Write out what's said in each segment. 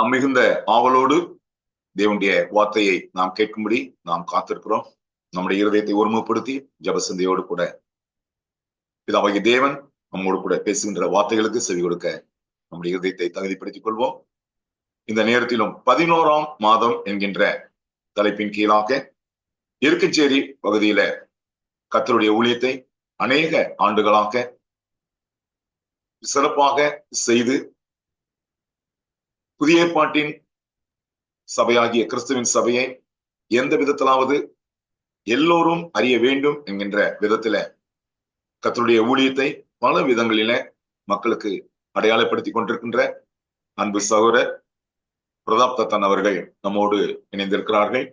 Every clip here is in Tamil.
நாம் மிகுந்த ஆவலோடு தேவனுடைய வார்த்தையை நாம் கேட்கும்படி நாம் காத்திருக்கிறோம். நம்முடைய இருதயத்தை ஒருமுகப்படுத்தி ஜபசந்தையோடு கூட பிதாவாகிய தேவன் நம்மோடு கூட பேசுகின்ற வார்த்தைகளுக்கு செவி கொடுக்க நம்முடைய இருதயத்தை தகுதிப்படுத்திக் கொள்வோம். இந்த நேரத்திலும் 11ஆம் மாதம் என்கின்ற தலைப்பின் கீழாக இருக்கச்சேரி பகுதியில கர்த்தருடைய ஊழியத்தை அநேக ஆண்டுகளாக சிறப்பாக செய்து புதிய ஏற்பாட்டின் சபையாகிய கிறிஸ்துவின் சபையை எந்த விதத்திலாவது எல்லோரும் அறிய வேண்டும் என்கின்ற விதத்தில கர்த்தருடைய ஊழியத்தை பல விதங்களில மக்களுக்கு அடையாளப்படுத்திக் கொண்டிருக்கின்ற அன்பு சகோதரர் பிரதாப் தத்தன் அவர்கள் நம்மோடு இணைந்திருக்கிறார்கள்.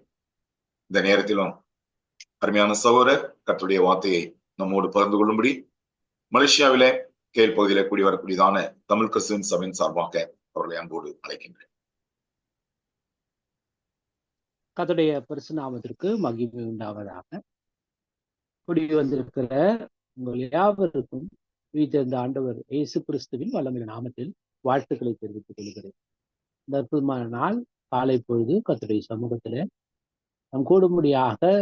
இந்த நேரத்திலும் அருமையான சகோதரர் கர்த்தருடைய வார்த்தையை நம்மோடு பகிர்ந்து கொள்ளும்படி மலேசியாவிலே கேள் பகுதியில கூடி வரக்கூடியதான தமிழ் கிறிஸ்துவின் சபையின் சார்பாக அவர்களை அன்போடு அழைக்கின்றேன். கர்த்தருடைய பரிசுநாமத்திற்கு மகிமை உண்டாவதாக. கூடி வந்திருக்கிற உங்கள் யாவருக்கும் வீட்டிருந்த ஆண்டவர் இயேசு கிறிஸ்துவின் வல்லமையான நாமத்தில் வாழ்த்துக்களை தெரிவித்துக் கொள்கிறேன். இந்த அற்புதமான நாள் காலை பொழுது கர்த்தருடைய சமூகத்துல நம் கூடும்படியாக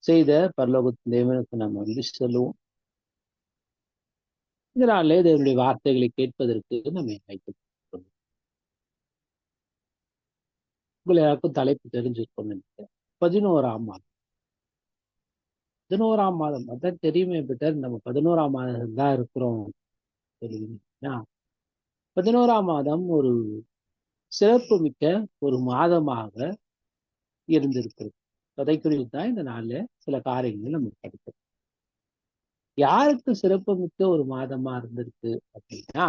செய்த பரலோகத்தின் தேவனுக்கு நம்ம நன்றி சொல்லுவோம். இந்த நாளிலே தேவனுடைய வார்த்தைகளை கேட்பதற்கு நம்ம வைத்துக் கொள்வோம். உங்களை யாருக்கும் தலைப்பு தெரிஞ்சிருக்கோம் நினைக்கிறேன். 11ஆம் மாதம். 11ஆம் மாதம் அதான் தெரியுமே பெட்டர், நம்ம 11ஆம் மாதம் தான் இருக்கிறோம் தெரியுங்களா? 11ஆம் மாதம் ஒரு சிறப்பு மிக்க ஒரு மாதமாக இருந்திருக்கிறது. அதை குறித்து தான் இந்த நாள்ல சில காரியங்கள் நம்ம படிக்கிறோம். யாருக்கு சிறப்பு மிக்க ஒரு மாதமா இருந்திருக்கு அப்படின்னா,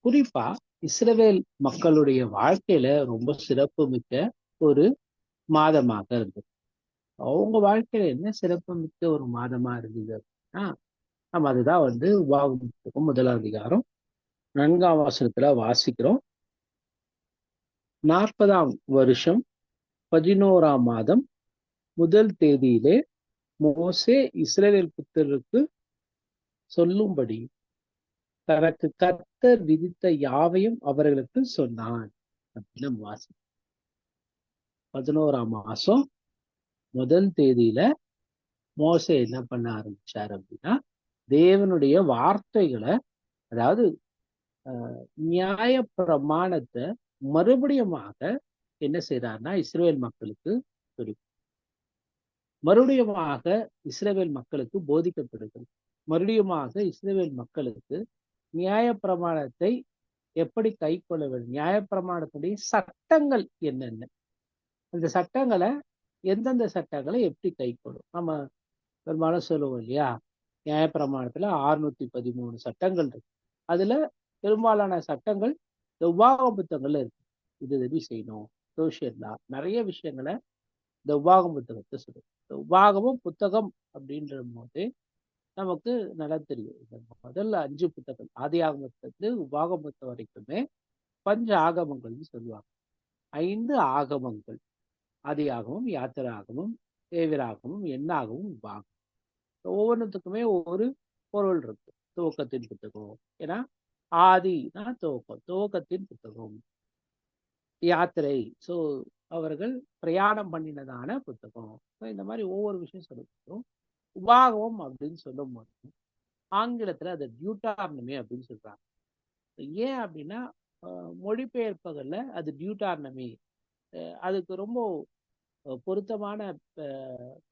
குறிப்பா இஸ்ரவேல் மக்களுடைய வாழ்க்கையில ரொம்ப சிறப்பு மிக்க ஒரு மாதமாக இருந்தது. அவங்க வாழ்க்கையில என்ன சிறப்பு மிக்க ஒரு மாதமா இருந்தது அப்படின்னா, நம்ம அதுதான் உபாகமம் 1ஆம் அதிகாரம் 4ஆம் வசனத்துல வாசிக்கிறோம். 40ஆம் வருஷம் 11ஆம் மாதம் 1 தேதியிலே மோசே இஸ்ரவேல் புத்திரருக்கு சொல்லும்படி தனக்கு கர்த்தர் விதித்த யாவையும் அவர்களுக்கு சொன்னான் அப்படின்னு நம்ம வாசிக்கிறோம். 11ஆம் மாசம் 1 தேதியில மோசே என்ன பண்ண ஆரம்பிச்சார் அப்படின்னா, தேவனுடைய வார்த்தைகளை, அதாவது நியாய பிரமாணத்தை மறுபடியுமாக என்ன செய்யறாருன்னா இஸ்ரவேல் மக்களுக்கு சொல்லி மறுபடியுமாக இஸ்ரவேல் மக்களுக்கு போதிக்கப்படுகிறது. மறுபடியுமாக இஸ்ரவேல் மக்களுக்கு நியாய பிரமாணத்தை எப்படி கை கொள்ள வேண்டும், நியாய பிரமாணத்துடைய சட்டங்கள் என்னென்ன, அந்த சட்டங்களை எந்தெந்த சட்டங்களை எப்படி கை கொள்ளும். நம்ம பெரும்பாலும் சொல்லுவோம் இல்லையா, நியாய பிரமாணத்துல 613 சட்டங்கள் இருக்கு. அதுல பெரும்பாலான சட்டங்கள் இந்த உபாகம புத்தகங்கள்ல இருக்கு. இது எப்படி செய்யணும், சோசியல் லா, நிறைய விஷயங்களை இந்த உபாகம புத்தகத்தை சொல்லுவோம். இந்த உபாகமம் புத்தகம் அப்படின்ற போது நமக்கு நல்லா தெரியும். இந்த முதல்ல 5 புத்தகம், ஆதி ஆகமத்திலிருந்து உபாகமத்து வரைக்குமே பஞ்ச ஆகமங்கள்னு சொல்லுவாங்க. 5 ஆகமங்கள்: ஆதி ஆகமம், யாத்திரை ஆகமம், தேவிராகமம், எண்ணாகமம், உபாகமம். ஒவ்வொன்றுத்துக்குமே ஒவ்வொரு பொருள் இருக்கு. துவக்கத்தின் புத்தகம், ஏன்னா ஆதினா துவக்கம், துவக்கத்தின் புத்தகம். யாத்திரை, சோ அவர்கள் பிரயாணம் பண்ணினதான புத்தகம். இந்த மாதிரி ஒவ்வொரு விஷயம் சொல்லிருக்கோம். உபாகமம் அப்படின்னு சொல்லும் போது ஆங்கிலத்துல அது டியூட்டார்னமி அப்படின்னு சொல்றாங்க. ஏன் அப்படின்னா மொழிபெயர்ப்புகள்ல அது டியூட்டார்னமி, அதுக்கு ரொம்ப பொருத்தமான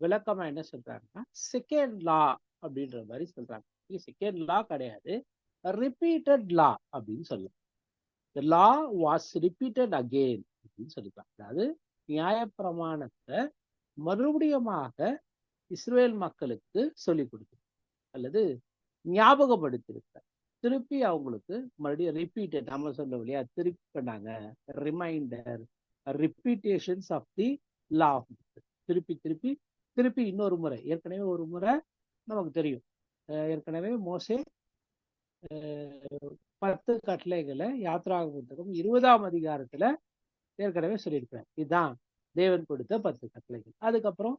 விளக்கமா என்ன சொல்றாங்கன்னா செகண்ட் லா அப்படின்ற மாதிரி சொல்றாங்க. இது செகண்ட் லா கிடையாது, ரிப்பீட்டட் லா அப்படின்னு சொல்லலாம். The law was repeated again அப்படின்னு சொல்லிப்பாங்க. அதாவது நியாயப்பிரமாணத்தை மறுபடியுமாக இஸ்ரேல் மக்களுக்கு சொல்லிக் கொடுத்து அல்லது ஞாபகப்படுத்திருக்க, திருப்பி அவங்களுக்கு மறுபடியும் ரிப்பீட்டட், நம்ம சொல்ல இல்லையா, திருப்பி பண்ணாங்க, ரிமைண்டர், ரிப்பீட்டேஷன்ஸ் ஆஃப் தி லா. திருப்பி திருப்பி திருப்பி இன்னொரு முறை, ஏற்கனவே ஒரு முறை நமக்கு தெரியும், ஏற்கனவே மோசே 10 கட்டளைகளை யாத்திராகம புத்தகம் 20ஆம் அதிகாரத்துல ஏற்கனவே சொல்லியிருக்கிறேன். இதுதான் தேவன் கொடுத்த 10 கட்டளைகள். அதுக்கப்புறம்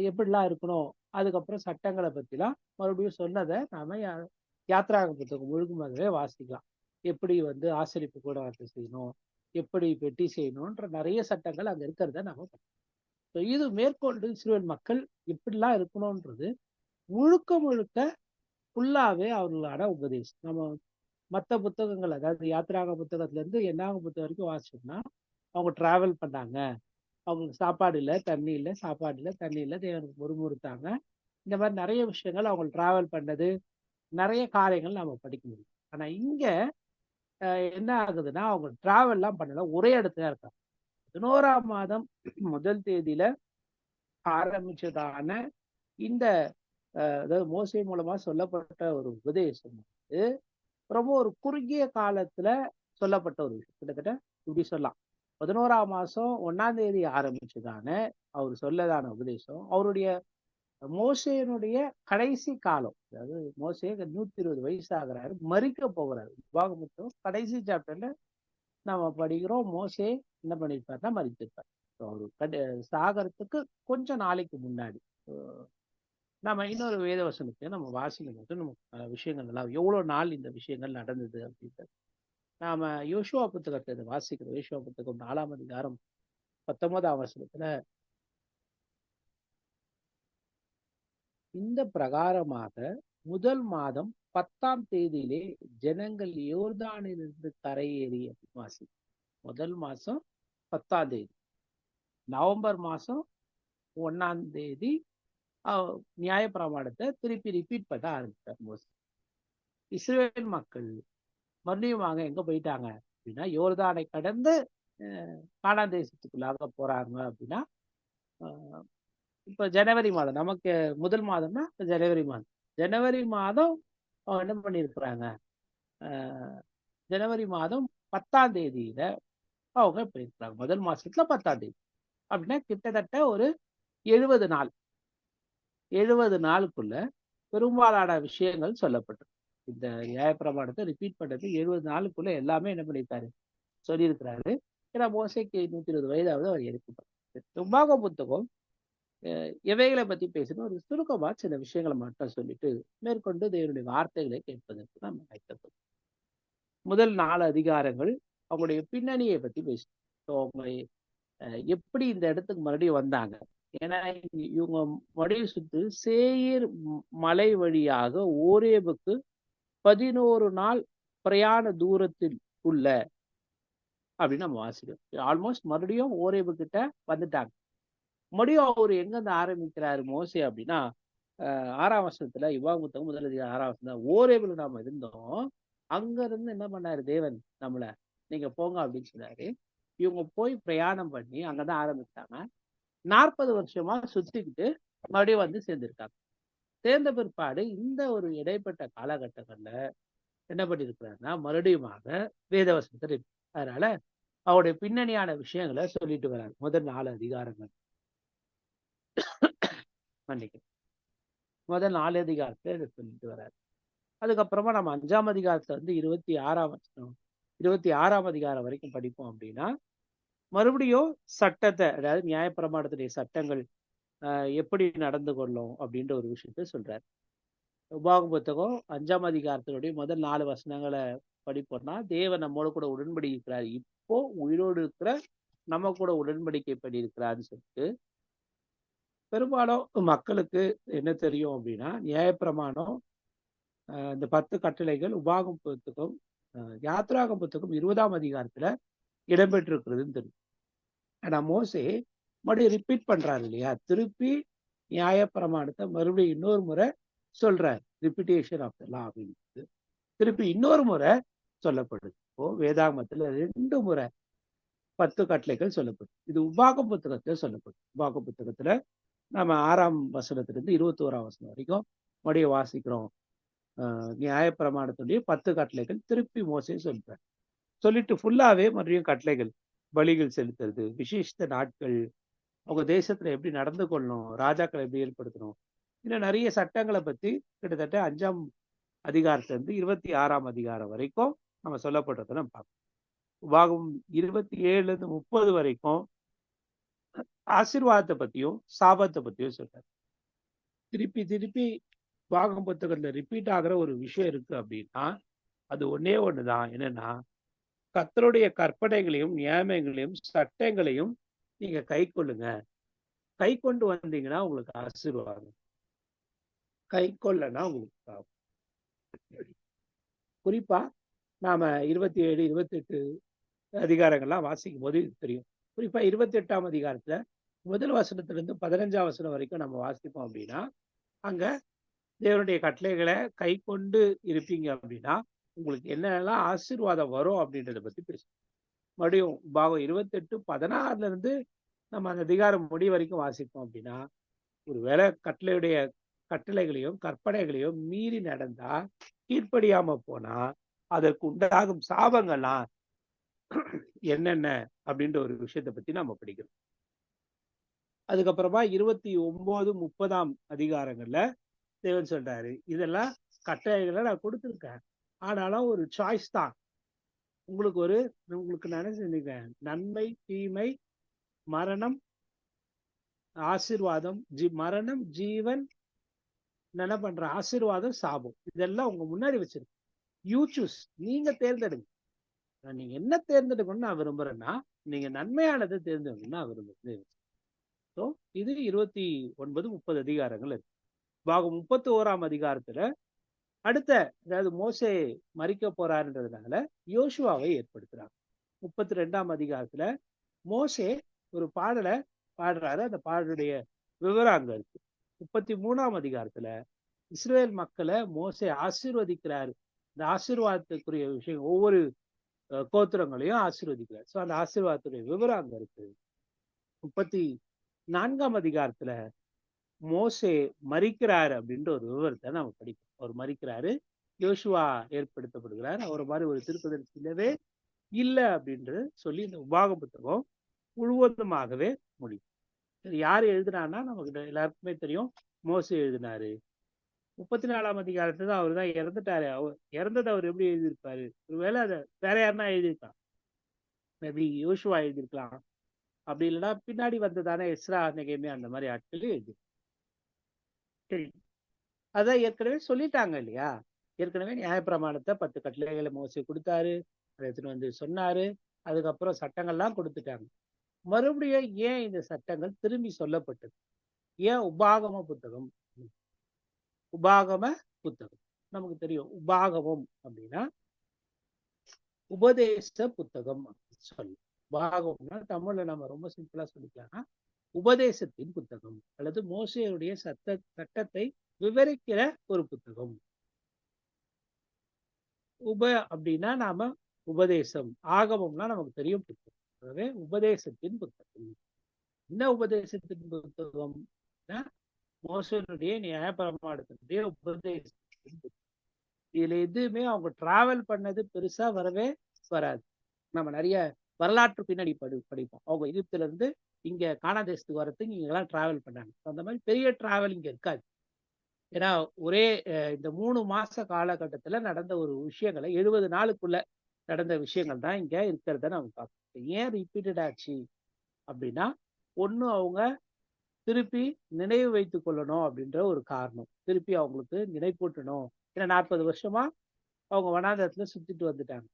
எப்படிலாம் இருக்கணும், அதுக்கப்புறம் சட்டங்களை பத்திலாம் மறுபடியும் சொன்னதை நாம யாத்திராகம புத்தகம் முழுமையாகவே வாசிக்கலாம். எப்படி ஆசரிப்பு கூடாரத்தை செய்யணும், எப்படி பெட்டி செய்யணும்ன்ற நிறைய சட்டங்கள் அங்க இருக்கிறத நாம இது மேற்கொண்டு இஸ்ரேல் மக்கள் எப்படிலாம் இருக்கணும்ன்றது முழுக்க முழுக்க ஃபுல்லாவே அவர்களான உபதேசம். நம்ம மற்ற புத்தகங்கள், அதாவது யாத்திராக புத்தகத்துல இருந்து என்னாக புத்தகம் வரைக்கும் வாசிச்சோம்னா, அவங்க டிராவல் பண்ணாங்க, அவங்களுக்கு சாப்பாடு இல்லை, தண்ணி இல்லை, சாப்பாடு இல்லை, தண்ணி இல்லை, தேவனுக்கு முறுமுறுத்தாங்க, இந்த மாதிரி நிறைய விஷயங்கள் அவங்க டிராவல் பண்ணது, நிறைய காரியங்கள் நம்ம படிக்க முடியும். ஆனா இங்க என்ன ஆகுதுன்னா, அவங்க டிராவல்லாம் பண்ணல, ஒரே இடத்துல இருக்காங்க. 11ஆம் மாதம் முதல் தேதியில ஆரம்பிச்சதான இந்த அதாவது மோசே மூலமா சொல்லப்பட்ட ஒரு உபதேசம் ரொம்ப ஒரு குறுகிய காலத்துல சொல்லப்பட்ட ஒரு விஷயம். கிட்டத்தட்ட இப்படி சொல்லலாம், 11ஆம் மாசம் 1ஆம் தேதி ஆரம்பிச்சுதான அவர் சொல்லதான உபதேசம் அவருடைய மோசேனுடைய கடைசி காலம். அதாவது மோசே 120 வயசு ஆகிறாரு, மறிக்க போகிறாரு. உபாகமத்தின் கடைசி சாப்டர்ல நாம படிக்கிறோம், மோசே என்ன பண்ணிருப்பாருன்னா மறித்திருப்பார். அவரு சாகரத்துக்கு கொஞ்ச நாளைக்கு முன்னாடி நம்ம இன்னொரு வேத வசனத்தை நம்ம வாசிக்கும் போது நம்ம விஷயங்கள் எல்லாம் எவ்வளவு நாள் இந்த விஷயங்கள் நடந்தது அப்படின்றது நாம யோசுவா புத்தகத்தை வாசிக்கிறோம். யோசுவா புத்தகம் 4ஆம் அதிகாரம் 19ஆம் வசனத்துல இந்த பிரகாரமாக முதல் மாதம் 10ஆம் தேதியிலே ஜனங்கள் யோர்தானிலிருந்து கரையேறி அப்படின்னு வாசி. முதல் மாசம் 10ஆம் தேதி, நவம்பர் மாசம் 1ஆம் தேதி நியாயப்பிரமாணத்தை திருப்பி ரிப்பீட் பண்ண ஆரம்பித்தார் மோசே. இஸ்ரேல் மக்கள் மறுபடியும் எங்க போயிட்டாங்க அப்படின்னா, யோர்தானை கடந்து கானான் தேசத்துக்குள்ளாக போறாங்க அப்படின்னா, இப்ப ஜனவரி மாதம் நமக்கு முதல் மாதம்னா ஜனவரி மாதம். ஜனவரி மாதம் என்ன பண்ணிருக்கிறாங்க, ஜனவரி மாதம் 10ஆம் தேதியில அவங்க போயிருக்கிறாங்க. முதல் மாசத்துல 10ஆம் தேதி அப்படின்னா கிட்டத்தட்ட ஒரு 70 நாள். 70 நாளுக்குள்ள பெரும்பாலான விஷயங்கள் சொல்லப்பட்டிருக்கு. இந்த நியாயப்பிரமாணத்தை ரிப்பீட் பண்றது 70 நாளுக்குள்ள எல்லாமே என்ன பண்ணிருக்காரு, சொல்லியிருக்கிறாரு. ஏன்னா மோசேக்கு 120 வயதாவது அவர் எடுக்கப்பட்டார். உபாக புத்தகம் எவைகளை பத்தி பேசணும், ஒரு சுருக்கமா சில விஷயங்களை மட்டும் சொல்லிட்டு மேற்கொண்டு தேவனுடைய வார்த்தைகளை கேட்பதற்கு நம்ம ஆயத்தப்படும். முதல் 4 அதிகாரங்கள் அவங்களுடைய பின்னணியை பத்தி பேசணும். அவங்க எப்படி இந்த இடத்துக்கு மறுபடியும் வந்தாங்க. ஏன்னா இவங்க மடியை சுத்து சேயீர் மலை வழியாக ஓரேபுக்கு 11 நாள் பிரயாண தூரத்தில் உள்ள அப்படின்னு நம்ம வாசிக்கிறோம். ஆல்மோஸ்ட் மறுபடியும் ஓரேபு கிட்ட வந்துட்டாங்க. மறுபடியும் அவர் எங்க இருந்து ஆரம்பிக்கிறாரு மோசே அப்படின்னா, 6ஆம் வசனத்துல யுவாகமம் முதல் அதிகாரம் 6ஆம் வசனம், ஓரேபுல நாம இருந்தோம், அங்க இருந்து என்ன பண்ணாரு தேவன் நம்மள, நீங்க போங்க அப்படின்னு சொன்னாரு. இவங்க போய் பிரயாணம் பண்ணி அங்கதான் ஆரம்பிச்சாங்க. 40 வருஷமா சுத்திக்கிட்டு மறுபடியும் வந்து சேர்ந்திருக்காங்க. சேர்ந்த பிற்பாடு இந்த ஒரு இடைப்பட்ட காலகட்டங்கள்ல என்ன பண்ணிருக்கிறாருன்னா மறுபடியுமாக வேதவசனத்தை, அதனால அவருடைய பின்னணியான விஷயங்களை சொல்லிட்டு வர்றாரு. முதல் 4 அதிகாரங்கள் முதல் 4 அதிகாரத்துல சொல்லிட்டு வர்றாரு. அதுக்கப்புறமா நம்ம 5ஆம் அதிகாரத்துல வந்து 26ஆம் அதிகாரம் வரைக்கும் படிப்போம் அப்படின்னா, மறுபடியும் சட்டத்தை, அதாவது நியாயப்பிரமாணத்துடைய சட்டங்கள் எப்படி நடந்து கொள்ளும் அப்படின்ற ஒரு விஷயத்த சொல்றாரு. உபாகம புத்தகம் 5ஆம் அதிகாரத்தினுடைய முதல் 4 வசனங்களை படிப்போம்னா, தேவன் நம்மோட கூட உடன்படிக்கை இருக்கிறார், இப்போ உயிரோடு இருக்கிற நம்ம கூட உடன்படிக்கை பண்ணியிருக்கிறாருன்னு சொல்லிட்டு, பெரும்பாலும் மக்களுக்கு என்ன தெரியும் அப்படின்னா, நியாயப்பிரமாணம் இந்த 10 கட்டளைகள் உபாகம புத்தகம் யாத்ராகம புத்தகம் 20ஆம் அதிகாரத்துல இடம்பெற்றிருக்கிறதுன்னு தெரியும். ஆனா மோசே மறுபடியும் ரிப்பீட் பண்றாரு இல்லையா, திருப்பி நியாயப்பிரமாணத்தை மறுபடியும் இன்னொரு முறை சொல்றாரு. ரிப்பிட்டேஷன் ஆஃப் த லா அப்படின்னு திருப்பி இன்னொரு முறை சொல்லப்படுது. இப்போ வேதாகமத்துல 2 முறை 10 கட்டளைகள் சொல்லப்படுது. இது உபாக புத்தகத்துல சொல்லப்படுது. உபாக புத்தகத்துல நம்ம 6ஆம் வசனத்திலிருந்து 21ஆம் வசனம் வரைக்கும் மறுபடியும் வாசிக்கிறோம். நியாயப்பிரமாணத்துடைய 10 கட்டளைகள் திருப்பி மோசே சொல்றாரு. சொல்லிட்டு ஃபுல்லாவே மறுபடியும் கட்டளைகள், பலிகள் செலுத்துறது, விசேஷித்த நாட்கள், அவங்க தேசத்துல எப்படி நடந்து கொள்ளணும், ராஜாக்களை எப்படி ஏற்படுத்தணும், இன்னும் நிறைய சட்டங்களை பத்தி கிட்டத்தட்ட 5ஆம் அதிகாரத்துல இருந்து 26ஆம் அதிகாரம் வரைக்கும் நம்ம சொல்லப்படுறதை நம்ம பார்க்கணும். உபாகம் 27-30 வரைக்கும் ஆசீர்வாதத்தை பத்தியும் சாபத்தை பத்தியும் சொல்றாரு. திருப்பி திருப்பி உபாகம் புத்தகத்துல ரிப்பீட் ஆகிற ஒரு விஷயம் இருக்கு அப்படின்னா அது ஒன்னே ஒண்ணுதான். என்னன்னா, கர்த்தருடைய கற்பனைகளையும் நியாயங்களையும் சட்டங்களையும் நீங்க கை கொள்ளுங்க. கை கொண்டு வந்தீங்கன்னா உங்களுக்கு ஆசீர்வாதம், கை கொள்ளனா உங்களுக்கு பாவம். குறிப்பா நாம 27, 28 அதிகாரங்கள்லாம் வாசிக்கும் போது இது தெரியும். குறிப்பா 28ஆம் அதிகாரத்துல முதல் வசனத்திலிருந்து 15ஆம் வசனம் வரைக்கும் நம்ம வாசிப்போம் அப்படின்னா, அங்க தேவனுடைய கட்டளைகளை கை கொண்டு இருப்பீங்க அப்படின்னா உங்களுக்கு என்னெல்லாம் ஆசீர்வாதம் வரும் அப்படின்றத பத்தி பேசும். மறுபடியும் பாகம் 28:16 இருந்து நம்ம அந்த அதிகாரம் முடி வரைக்கும் வாசிப்போம் அப்படின்னா, ஒருவேளை கட்டளைகளையும் கற்பனைகளையும் மீறி நடந்தா, கீழ்ப்படியாம போனா அதற்கு உண்டாகும் சாபங்கள்லாம் என்னென்ன அப்படின்ற ஒரு விஷயத்தை பத்தி நம்ம படிக்கிறோம். அதுக்கப்புறமா 29, 30ஆம் அதிகாரங்கள்ல தேவன் சொல்றாரு, இதெல்லாம் கட்டளைகளை நான் கொடுத்துருக்கேன், ஆனாலும் ஒரு சாய்ஸ் தான். உங்களுக்கு நினைச்சிருக்கேன், நன்மை தீமை, மரணம் ஆசீர்வாதம், மரணம் ஜீவன், என்ன பண்ற ஆசீர்வாதம் சாபம், இதெல்லாம் உங்க முன்னாடி வச்சிருக்கு. யூ சூஸ், நீங்க தேர்ந்தெடுங்க. நீங்க என்ன தேர்ந்தெடுக்கணும்னு நான் விரும்புறேன்னா, நீங்க நன்மையானதை தேர்ந்தெடுக்கணும்னு நான் விரும்புறேன். ஸோ இது 29, 30 அதிகாரங்கள் இருக்கு. பாகம் 31ஆம் அதிகாரத்துல அதாவது மோசே மரிக்க போறாருன்றதுனால யோசுவாவை ஏற்படுத்துறாங்க. 32ஆம் அதிகாரத்துல மோசே ஒரு பாடலை பாடுறாரு, அந்த பாடலுடைய விவரம் அங்க இருக்கு. 33ஆம் அதிகாரத்துல இஸ்ரேல் மக்களை மோசே ஆசீர்வதிக்கிறாரு. இந்த ஆசீர்வாதத்துக்குரிய விஷயம் ஒவ்வொரு கோத்திரங்களையும் ஆசீர்வதிக்கிறார். ஸோ அந்த ஆசீர்வாதத்துடைய விவரம் அங்க இருக்கு. 34ஆம் அதிகாரத்துல மோசே மரிக்கிறாரு அப்படின்ற ஒரு விவரத்தை நம்ம படிப்போம். அவர் மரிக்கிறாரு, யோசுவா ஏற்படுத்தப்படுகிறார். அவர் மாதிரி ஒரு தீர்க்கதரிசி இல்லவே இல்லை அப்படின்றது சொல்லி இந்த உபாக புத்தகம் முழுவதுமாகவே முடியும். யாரு எழுதினார்னா நமக்கு எல்லாருக்குமே தெரியும், மோசே எழுதினாரு. 34ஆம் அதிகாரத்துல தான் அவர் தான் இறந்துட்டாரு. இறந்தது அவர் எப்படி எழுதியிருப்பாரு? ஒருவேளை அதை வேற யாருன்னா எழுதியிருக்கலாம், மேபி யோசுவா எழுதியிருக்கலாம், அப்படி இல்லைன்னா பின்னாடி வந்ததானே எஸ்ரா, நெகேமியா, அந்த மாதிரி ஆட்கள் எழுதி. சரி, அதான் ஏற்கனவே சொல்லிட்டாங்க இல்லையா? ஏற்கனவே நியாயப்பிரமாணத்தை 10 கட்டளைகளை மோசே கொடுத்தாரு, அதை எடுத்துட்டு வந்து சொன்னாரு. அதுக்கப்புறம் சட்டங்கள்லாம் கொடுத்துட்டாங்க. மறுபடியும் ஏன் இந்த சட்டங்கள் திரும்பி சொல்லப்பட்டது? ஏன் உபாகம புத்தகம்? உபாகம புத்தகம் நமக்கு தெரியும். உபாகமம் அப்படின்னா உபதேச புத்தகம் அப்படின்னு சொல்லி. உபாகம்னா தமிழ்ல நம்ம ரொம்ப சிம்பிளா சொல்லிக்கலாம்னா உபதேசத்தின் புத்தகம், அல்லது மோசேயுடைய சட்டத்தை விவரிக்கிற ஒரு புத்தகம். அப்படின்னா நாம உபதேசம், ஆகமம்னா நமக்கு தெரியும் புத்தகம். ஆகவே உபதேசத்தின் புத்தகம். என்ன உபதேசத்தின் புத்தகம்? மோசேயுடைய நியாயப்பிரமாணத்தினுடைய உபதேசத்தின் புத்தகம். இதுல எதுவுமே அவங்க டிராவல் பண்ணது பெருசா வரவே வராது. நம்ம நிறைய வரலாற்று பின்னாடி படிப்போம். அவங்க எகிப்துல இருந்து இங்க கானா தேசத்துக்கு வரதுக்கு இங்க எல்லாம் டிராவல் பண்ணாங்க. அந்த மாதிரி பெரிய டிராவல் இங்க இருக்காது. ஏன்னா ஒரே இந்த 3 மாச காலகட்டத்துல நடந்த ஒரு விஷயங்களை 70 நாளுக்குள்ள நடந்த விஷயங்கள் தான் இங்க இருக்கிறத நம்ம பார்க்கணும். ஏன் ரிப்பீட்டட் ஆச்சு அப்படின்னா, ஒண்ணு அவங்க திருப்பி நினைவு வைத்துக் கொள்ளணும் அப்படின்ற ஒரு காரணம், திருப்பி அவங்களுக்கு நினைப்பூட்டணும். ஏன்னா 40 வருஷமா அவங்க வனாந்தரத்துல சுத்திட்டு வந்துட்டாங்க,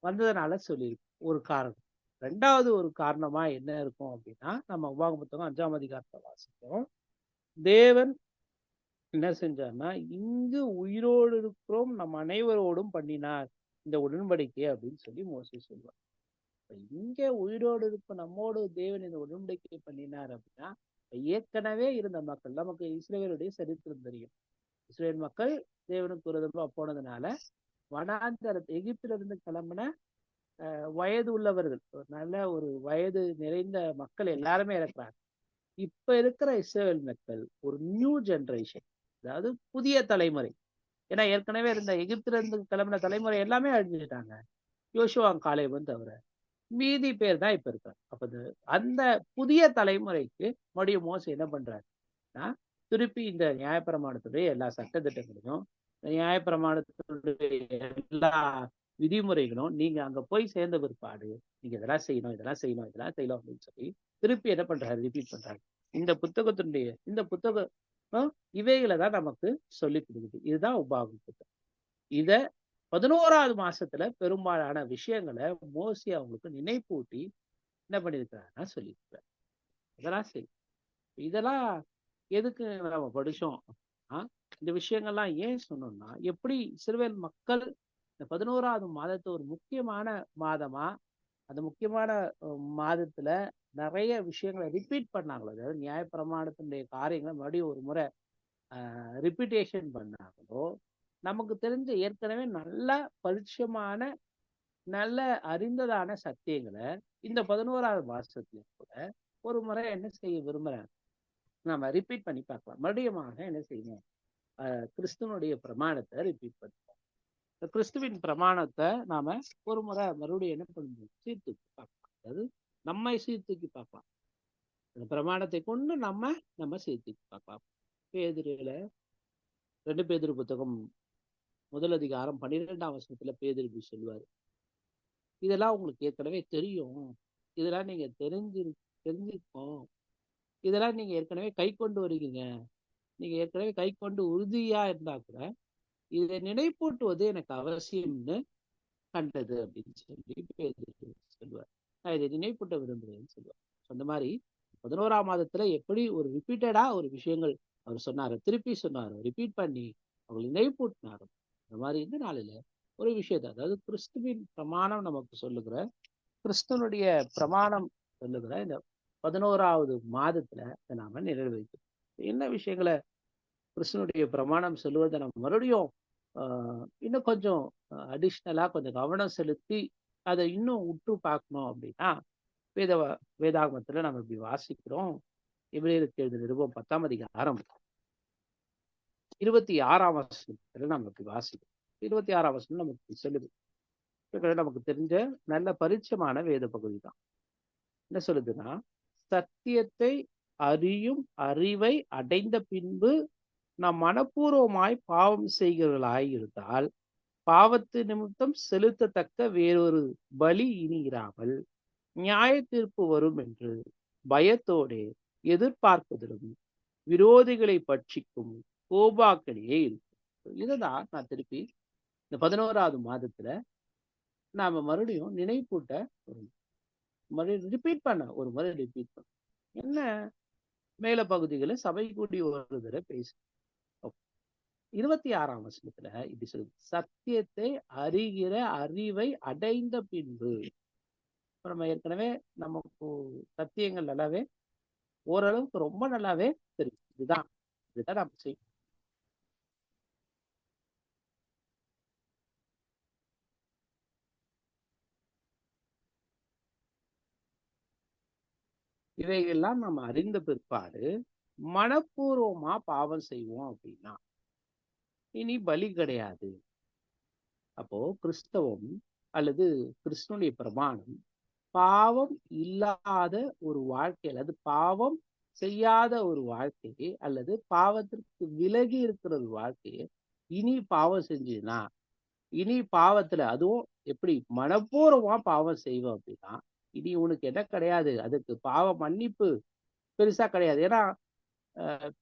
வந்ததுனால சொல்லியிருக்கு ஒரு காரணம். 2வது ஒரு காரணமா என்ன இருக்கும் அப்படின்னா, நம்ம உபாகம புத்தகம் 5ஆம் அதிகாரத்தை வாசிப்போம். தேவன் என்ன செஞ்சார்னா, இங்கு உயிரோடு இருக்கிறோம் நம் அனைவரோடும் பண்ணினார் இந்த உடன்படிக்கை அப்படின்னு சொல்லி மோசே சொல்லுவார். இங்க உயிரோடு இருக்கும் நம்மோடு தேவன் இந்த உடன்படிக்கை பண்ணினார் அப்படின்னா, ஏற்கனவே இருந்த மக்கள், நமக்கு இஸ்ரேலுடைய சரித்திரம் தெரியும். இஸ்ரேல் மக்கள் தேவனுக்கு விரோதமா போனதுனால எகிப்தில இருந்து கிளம்பின வயது உள்ளவர்கள், நல்ல ஒரு வயது நிறைந்த மக்கள் எல்லாருமே இருக்கிறாங்க. இப்ப இருக்கிற இஸ்ரேல் மக்கள் ஒரு நியூ ஜெனரேஷன், அதாவது புதிய தலைமுறை. ஏன்னா ஏற்கனவே இருந்த எகிப்தில இருந்து கிளம்பின தலைமுறை எல்லாமே அழிஞ்சுட்டாங்க, யோசுவா காலேபும் தவிர. மீதி பேர் தான் இப்ப இருக்காங்க. அப்ப அந்த புதிய தலைமுறைக்கு மறுபடியும் மோசே என்ன பண்றாருன்னா, திருப்பி இந்த நியாயப்பிரமாணத்துடைய எல்லா சட்டத்திட்டங்களையும், நியாயப்பிரமாணத்துடைய எல்லா விதிமுறைகளும் நீங்க அங்க போய் சேர்ந்த பிற்பாடு நீங்க இதெல்லாம் செய்யணும், இதெல்லாம் செய்யணும், இதெல்லாம் செய்யணும் அப்படின்னு சொல்லி திருப்பி என்ன பண்றாரு, ரிப்பீட் பண்றாரு. இந்த புத்தகம் இவைகளை தான் நமக்கு சொல்லி கொடுக்குது. இதுதான் உபாகம புத்தகம். இத 11வது மாசத்துல பெரும்பாலான விஷயங்களை மோசி அவங்களுக்கு நினைப்பூட்டி என்ன பண்ணியிருக்கிறாருன்னா சொல்லியிருக்கிறார். இதெல்லாம் சரி. இதெல்லாம் எதுக்கு நம்ம படிச்சோம்? இந்த விஷயங்கள்லாம் ஏன் சொன்னோம்னா, எப்படி இஸ்ரவேல் மக்கள் இந்த 11வது மாதத்தை ஒரு முக்கியமான மாதமா, அந்த முக்கியமான மாதத்துல நிறைய விஷயங்களை ரிப்பீட் பண்ணாங்களோ, அதாவது நியாயப்பிரமாணத்தினுடைய காரியங்களை மறுபடியும் ஒரு முறை ரிப்பீட்டேஷன் பண்ணாங்களோ, நமக்கு தெரிஞ்ச ஏற்கனவே நல்ல பரிச்சயமான நல்ல அறிந்ததான சத்தியங்களை இந்த 11வது மாசத்துல கூட ஒரு முறை என்ன செய்ய விரும்புறேன், நம்ம ரிப்பீட் பண்ணி பார்க்கலாம். மறுபடியும் என்ன செய்யணும், கிறிஸ்துவனுடைய பிரமாணத்தை ரிப்பீட் பண்ணுவோம். இந்த கிறிஸ்துவின் பிரமாணத்தை நாம ஒரு முறை மறுபடியும் என்ன பண்ணணும், சீர்தூக்கி பார்க்கலாம். அதாவது நம்மை சீர்தூக்கி பார்க்கலாம். இந்த பிரமாணத்தை கொண்டு நம்ம சீர்தூக்கி பார்க்கலாம். பேதுருல 2 பேதுரு புத்தகம் 1 அதிகாரம் 12ஆம் வசனத்துல பேதுரு சொல்லுவாரு, இதெல்லாம் உங்களுக்கு ஏற்கனவே தெரியும், இதெல்லாம் நீங்க தெரிஞ்சிருக்கோம், இதெல்லாம் நீங்க ஏற்கனவே கை கொண்டு வருவீங்க, நீங்க ஏற்கனவே கை கொண்டு உறுதியா இருந்தா கூட இதை நினைப்பூட்டுவது எனக்கு அவசியம்னு கண்டது அப்படின்னு சொல்லி சொல்லுவார். நான் இதை நினைப்பூட்ட விரும்புகிறேன்னு சொல்லுவார். அந்த மாதிரி 11ஆம் மாதத்துல எப்படி ஒரு ரிப்பீட்டடா ஒரு விஷயங்கள் அவர் சொன்னாரு, திருப்பி சொன்னாரு, ரிப்பீட் பண்ணி அவங்களை நினைப்பூட்டினாரு. அந்த மாதிரி இந்த நாளில ஒரு விஷயத்தை, அதாவது கிறிஸ்துவின் பிரமாணம் நமக்கு சொல்லுகிற, கிறிஸ்துவனுடைய பிரமாணம் சொல்லுகிற இந்த 11வது மாதத்துல நாம நிறைவேற்றோம். என்ன விஷயங்களை கிறிஸ்துவனுடைய பிரமாணம் சொல்லுவதை நம்ம மறுபடியும் இன்னும் கொஞ்சம் அடிஷ்னலா கொஞ்சம் கவனம் செலுத்தி அதை இன்னும் உற்று பார்க்கணும் அப்படின்னா, வேதாகமத்துல நம்ம இப்படி வாசிக்கிறோம். எபிரேயருக்கு எழுதின நிருபம் 10ஆம் அதிகாரம் 26ஆம் வசனத்துல நம்ம இப்படி வாசிக்கிறோம். 26ஆம் வசனம் நமக்கு சொல்லுது, நமக்கு தெரிஞ்ச நல்ல பரிச்சயமான வேத பகுதி தான். என்ன சொல்லுதுன்னா, சத்தியத்தை அறியும் அறிவை அடைந்த பின்பு நாம் மனப்பூர்வமாய் பாவம் செய்கிறவர்களாய் இருந்தால் பாவத்து நிமித்தம் செலுத்தத்தக்க வேறொரு பலி இனி இராமல் நியாய தீர்ப்பு வரும் என்று பயத்தோடு எதிர்பார்ப்பதிலும் விரோதிகளை பட்சிக்கும் கோபாக்கடியே இருக்கும். இதுதான் நான் திருப்பி இந்த 11வது மாதத்துல நாம மறுபடியும் நினைப்பூட்ட மறுபடியும் ரிப்பீட் பண்ண ஒரு முறை ரிப்பீட் பண்ண என்ன மேல பகுதிகளை சபை கூடி ஒரு தடவை பேசு. 26ஆம் வசனத்துல இப்படி சொல்லுது, சத்தியத்தை அறிகிற அறிவை அடைந்த பின்பு. நம்ம ஏற்கனவே நமக்கு சத்தியங்கள் நல்லாவே ஓரளவுக்கு ரொம்ப நல்லாவே தெரியும். இதுதான் நம்ம செய்யும். இவையெல்லாம் நம்ம அறிந்த பிற்பாடு மனப்பூர்வமா பாவம் செய்வோம் அப்படின்னா இனி பலி கிடையாது. அப்போ கிறிஸ்தவம் அல்லது கிறிஸ்துவனுடைய பிரமாணம் பாவம் இல்லாத ஒரு வாழ்க்கை, அல்லது பாவம் செய்யாத ஒரு வாழ்க்கையை, அல்லது பாவத்திற்கு விலகி இருக்கிற ஒரு வாழ்க்கையை இனி பாவம் செஞ்சதுன்னா, இனி பாவத்துல அதுவும் எப்படி மனப்பூர்வமா பாவம் செய்வோம் அப்படின்னா இனி உனக்கு என்ன கிடையாது, அதுக்கு பாவ மன்னிப்பு பெருசா கிடையாது. ஏன்னா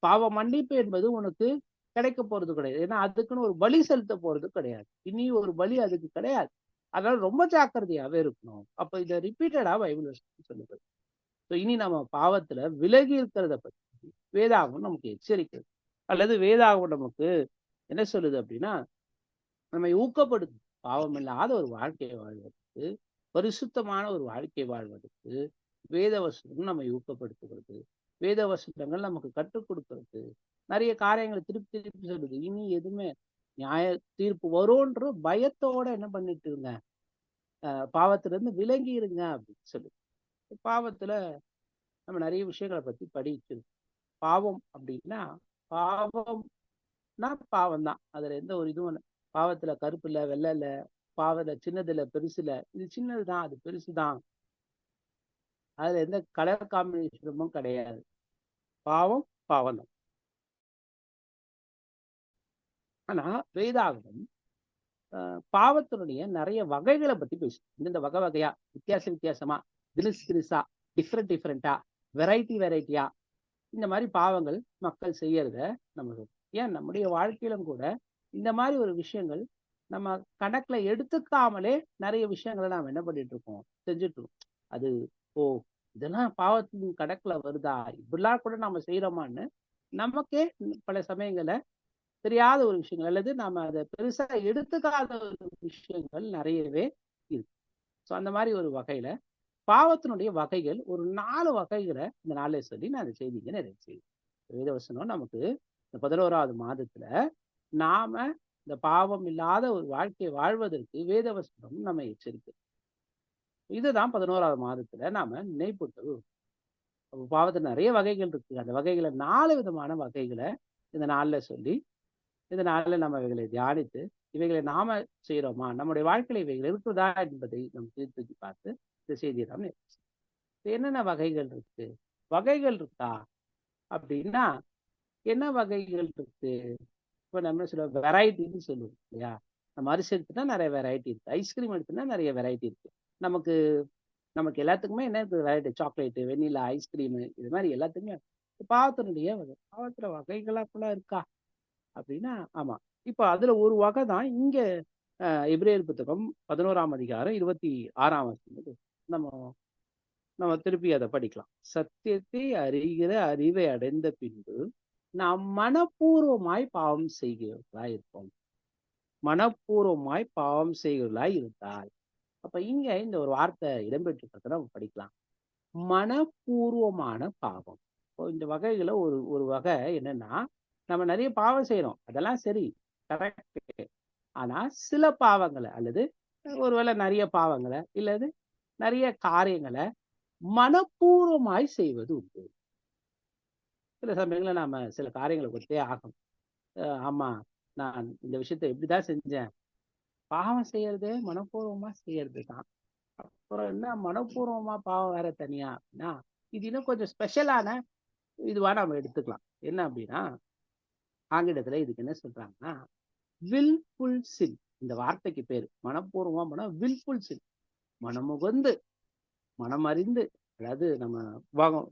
பாவ மன்னிப்பு என்பது உனக்கு கிடைக்க போறது கிடையாது. ஏன்னா அதுக்குன்னு ஒரு பலி செலுத்த போறது கிடையாது. இனி ஒரு பலி அதுக்கு கிடையாது. அதனால ரொம்ப ஜாக்கிரதையாவே இருக்கணும். அப்ப இதை ரிப்பீட்டடா பைபிள் சொல்லுது. இனி நம்ம பாவத்துல விலகி இருக்கிறத பத்தி வேதாகம் நமக்கு எச்சரிக்கிறது, அல்லது வேதாகம் நமக்கு என்ன சொல்லுது அப்படின்னா, நம்மை ஊக்கப்படுது பாவம் இல்லாத ஒரு வாழ்க்கையை வாழ்வதற்கு, பரிசுத்தமான ஒரு வாழ்க்கை வாழ்வதற்கு வேதவசனம் நம்மை ஊக்கப்படுத்துகிறது. வேதவசனங்கள் நமக்கு கற்றுக் கொடுக்கிறது. நிறைய காரியங்களை திருப்பி திருப்பி சொல்லுது. இனி எதுவுமே நியாய தீர்ப்பு வரும்ன்ற பயத்தோட என்ன பண்ணிட்டு இருங்க, பாவத்துல இருந்து விலகி இருங்க அப்படின்னு சொல்லுது. பாவத்துல நம்ம நிறைய விஷயங்களை பத்தி படிச்சிருக்கோம். பாவம் அப்படின்னா பாவம் தான், அதுல எந்த ஒரு இதுவும் இல்லை. பாவத்துல கருப்பு இல்ல வெள்ளை இல்ல, பாவத்துல சின்னது இல்ல பெருசு இல்ல, இது சின்னதுதான் அது பெருசுதான், அதுல எந்த கலர் காம்பினேஷனும் கிடையாது. பாவம் தான். ஆனா வேதாகமம் பாவத்தினுடைய நிறைய வகைகளை பத்தி பேசும். இந்த வகை வகையா, வித்தியாசமா, தினுசா, டிஃப்ரெண்டா, வெரைட்டியா இந்த மாதிரி பாவங்கள் மக்கள் செய்யறத நம்ம ஏன் நம்முடைய வாழ்க்கையிலும் கூட இந்த மாதிரி ஒரு விஷயங்கள் நம்ம கணக்குல எடுத்துக்காமலே நிறைய விஷயங்களை நாம் என்ன பண்ணிட்டு இருக்கோம், செஞ்சுட்டு இருக்கோம். அது ஓ இதெல்லாம் பாவத்தின் கணக்குல வருதா, இப்படிலாம் கூட நாம செய்யறோமான்னு நமக்கே பல சமயங்கள்ல தெரியாத ஒரு விஷயங்கள், அல்லது நாம அதை பெருசா எடுத்துக்காத ஒரு விஷயங்கள் நிறையவே இருக்கு. ஸோ அந்த மாதிரி ஒரு வகையில பாவத்தினுடைய வகைகள் ஒரு 4 வகைகளை இந்த நாளில் சொல்லி நான் அந்த செய்திங்க நிறைவு செய்வேன். வேதவசனம் நமக்கு இந்த 11வது மாதத்துல நாம இந்த பாவம் இல்லாத ஒரு வாழ்க்கையை வாழ்வதற்கு வேதவசனம் நம்ம எச்சரிக்கை. இதுதான் 11வது மாதத்துல நாம நினைப்பூட்டல். பாவத்துல நிறைய வகைகள் இருக்கு. அந்த வகைகளை 4 விதமான வகைகளை இந்த நாள்ல சொல்லி, இந்த நாள்ல நம்ம இவைகளை தியானித்து, இவைகளை நாம செய்யறோமா, நம்முடைய வாழ்க்கையில இவைகள் இருக்குதா என்பதை நம்ம தூக்கி பார்த்து இந்த செய்தியை நாம் என்னென்ன வகைகள் இருக்கு, வகைகள் இருக்கா அப்படின்னா என்ன வகைகள் இருக்கு? இப்ப நம்ம சில வெரைட்டின்னு சொல்லுவோம் இல்லையா? நம்ம அரிசி எடுத்துட்டா நிறைய வெரைட்டி இருக்கு, ஐஸ்கிரீம் எடுத்துனா நிறைய வெரைட்டி இருக்கு. நமக்கு நமக்கு எல்லாத்துக்குமே என்ன இருக்குது வெரைட்டி, சாக்லேட்டு, வெண்ணிலா, ஐஸ்கிரீமு, இது மாதிரி எல்லாத்துக்குமே. பாவத்தினுடைய வகை, பாவத்துல வகைகளாக்குள்ள இருக்கா அப்படின்னா ஆமா. இப்ப அதுல ஒரு வகை தான் இங்க எபிரேயர் புத்தகம் 11ஆம் அதிகாரம் 26ஆம் வசனம். நம்ம நம்ம திருப்பி அதை படிக்கலாம். சத்தியத்தை அறிகிற அறிவை அடைந்த பின்பு நாம் மனப்பூர்வமாய் பாவம் செய்கிறவர்களா இருப்போம். மனப்பூர்வமாய் பாவம் செய்கிறவர்களாய் இருந்தால், அப்ப இங்க இந்த ஒரு வார்த்தை இடம்பெற்றிருக்கிறத நம்ம படிக்கலாம். மனப்பூர்வமான பாவம். இப்போ இந்த வகைகளை ஒரு ஒரு வகை என்னன்னா, நம்ம நிறைய பாவம் செய்யறோம், அதெல்லாம் சரி, கரெக்ட். ஆனா சில பாவங்களை அல்லது ஒருவேளை நிறைய பாவங்களை இல்லது நிறைய காரியங்களை மனப்பூர்வமாய் செய்வது உண்டு. சில சமயங்களில் நாம சில காரியங்களை கொடுத்தே ஆகும். ஆமா, நான் இந்த விஷயத்த எப்படிதான் செஞ்சேன். பாவம் செய்யறதே மனப்பூர்வமா செய்யறது தான். அப்புறம் என்ன மனப்பூர்வமா பாவம் வேற தனியா அப்படின்னா, இது இன்னும் கொஞ்சம் ஸ்பெஷலான இதுவா நம்ம எடுத்துக்கலாம். என்ன அப்படின்னா, ஆங்கிலத்துல இதுக்கு என்ன சொல்றாங்கன்னா வில்ஃபுல் சின். இந்த வார்த்தைக்கு பேரு மனப்பூர்வமா வில்ஃபுல் சின். மனமுகந்து, மனம் அறிந்து, அதாவது நம்ம வாகம்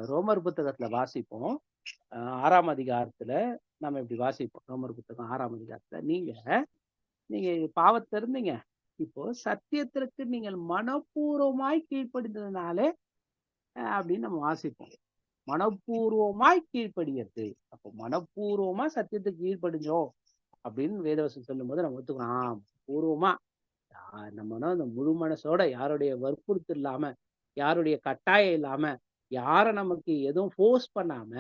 ரோமர் புத்தகத்துல வாசிப்போம். 6ஆம் அதிகாரத்துல நம்ம இப்படி வாசிப்போம். ரோமர் புத்தகம் 6ஆம் அதிகாரத்துல நீங்க பாவத்தை இருந்தீங்க, இப்போ சத்தியத்திற்கு நீங்கள் மனப்பூர்வமாய் கீழ்ப்படிந்ததுனாலே அப்படின்னு நம்ம வாசிப்போம். மனப்பூர்வமாய் கீழ்ப்படியது. அப்போ மனப்பூர்வமா சத்தியத்துக்கு கீழ்ப்படிஞ்சோம் அப்படின்னு வேதவசம் சொல்லும் போது நம்ம ஒத்துக்கிறோம். பூர்வமா நம்ம அந்த முழு மனசோட, யாருடைய வற்புறுத்து இல்லாம, யாருடைய கட்டாயம் இல்லாம, யார நமக்கு எதுவும் ஃபோர்ஸ் பண்ணாம,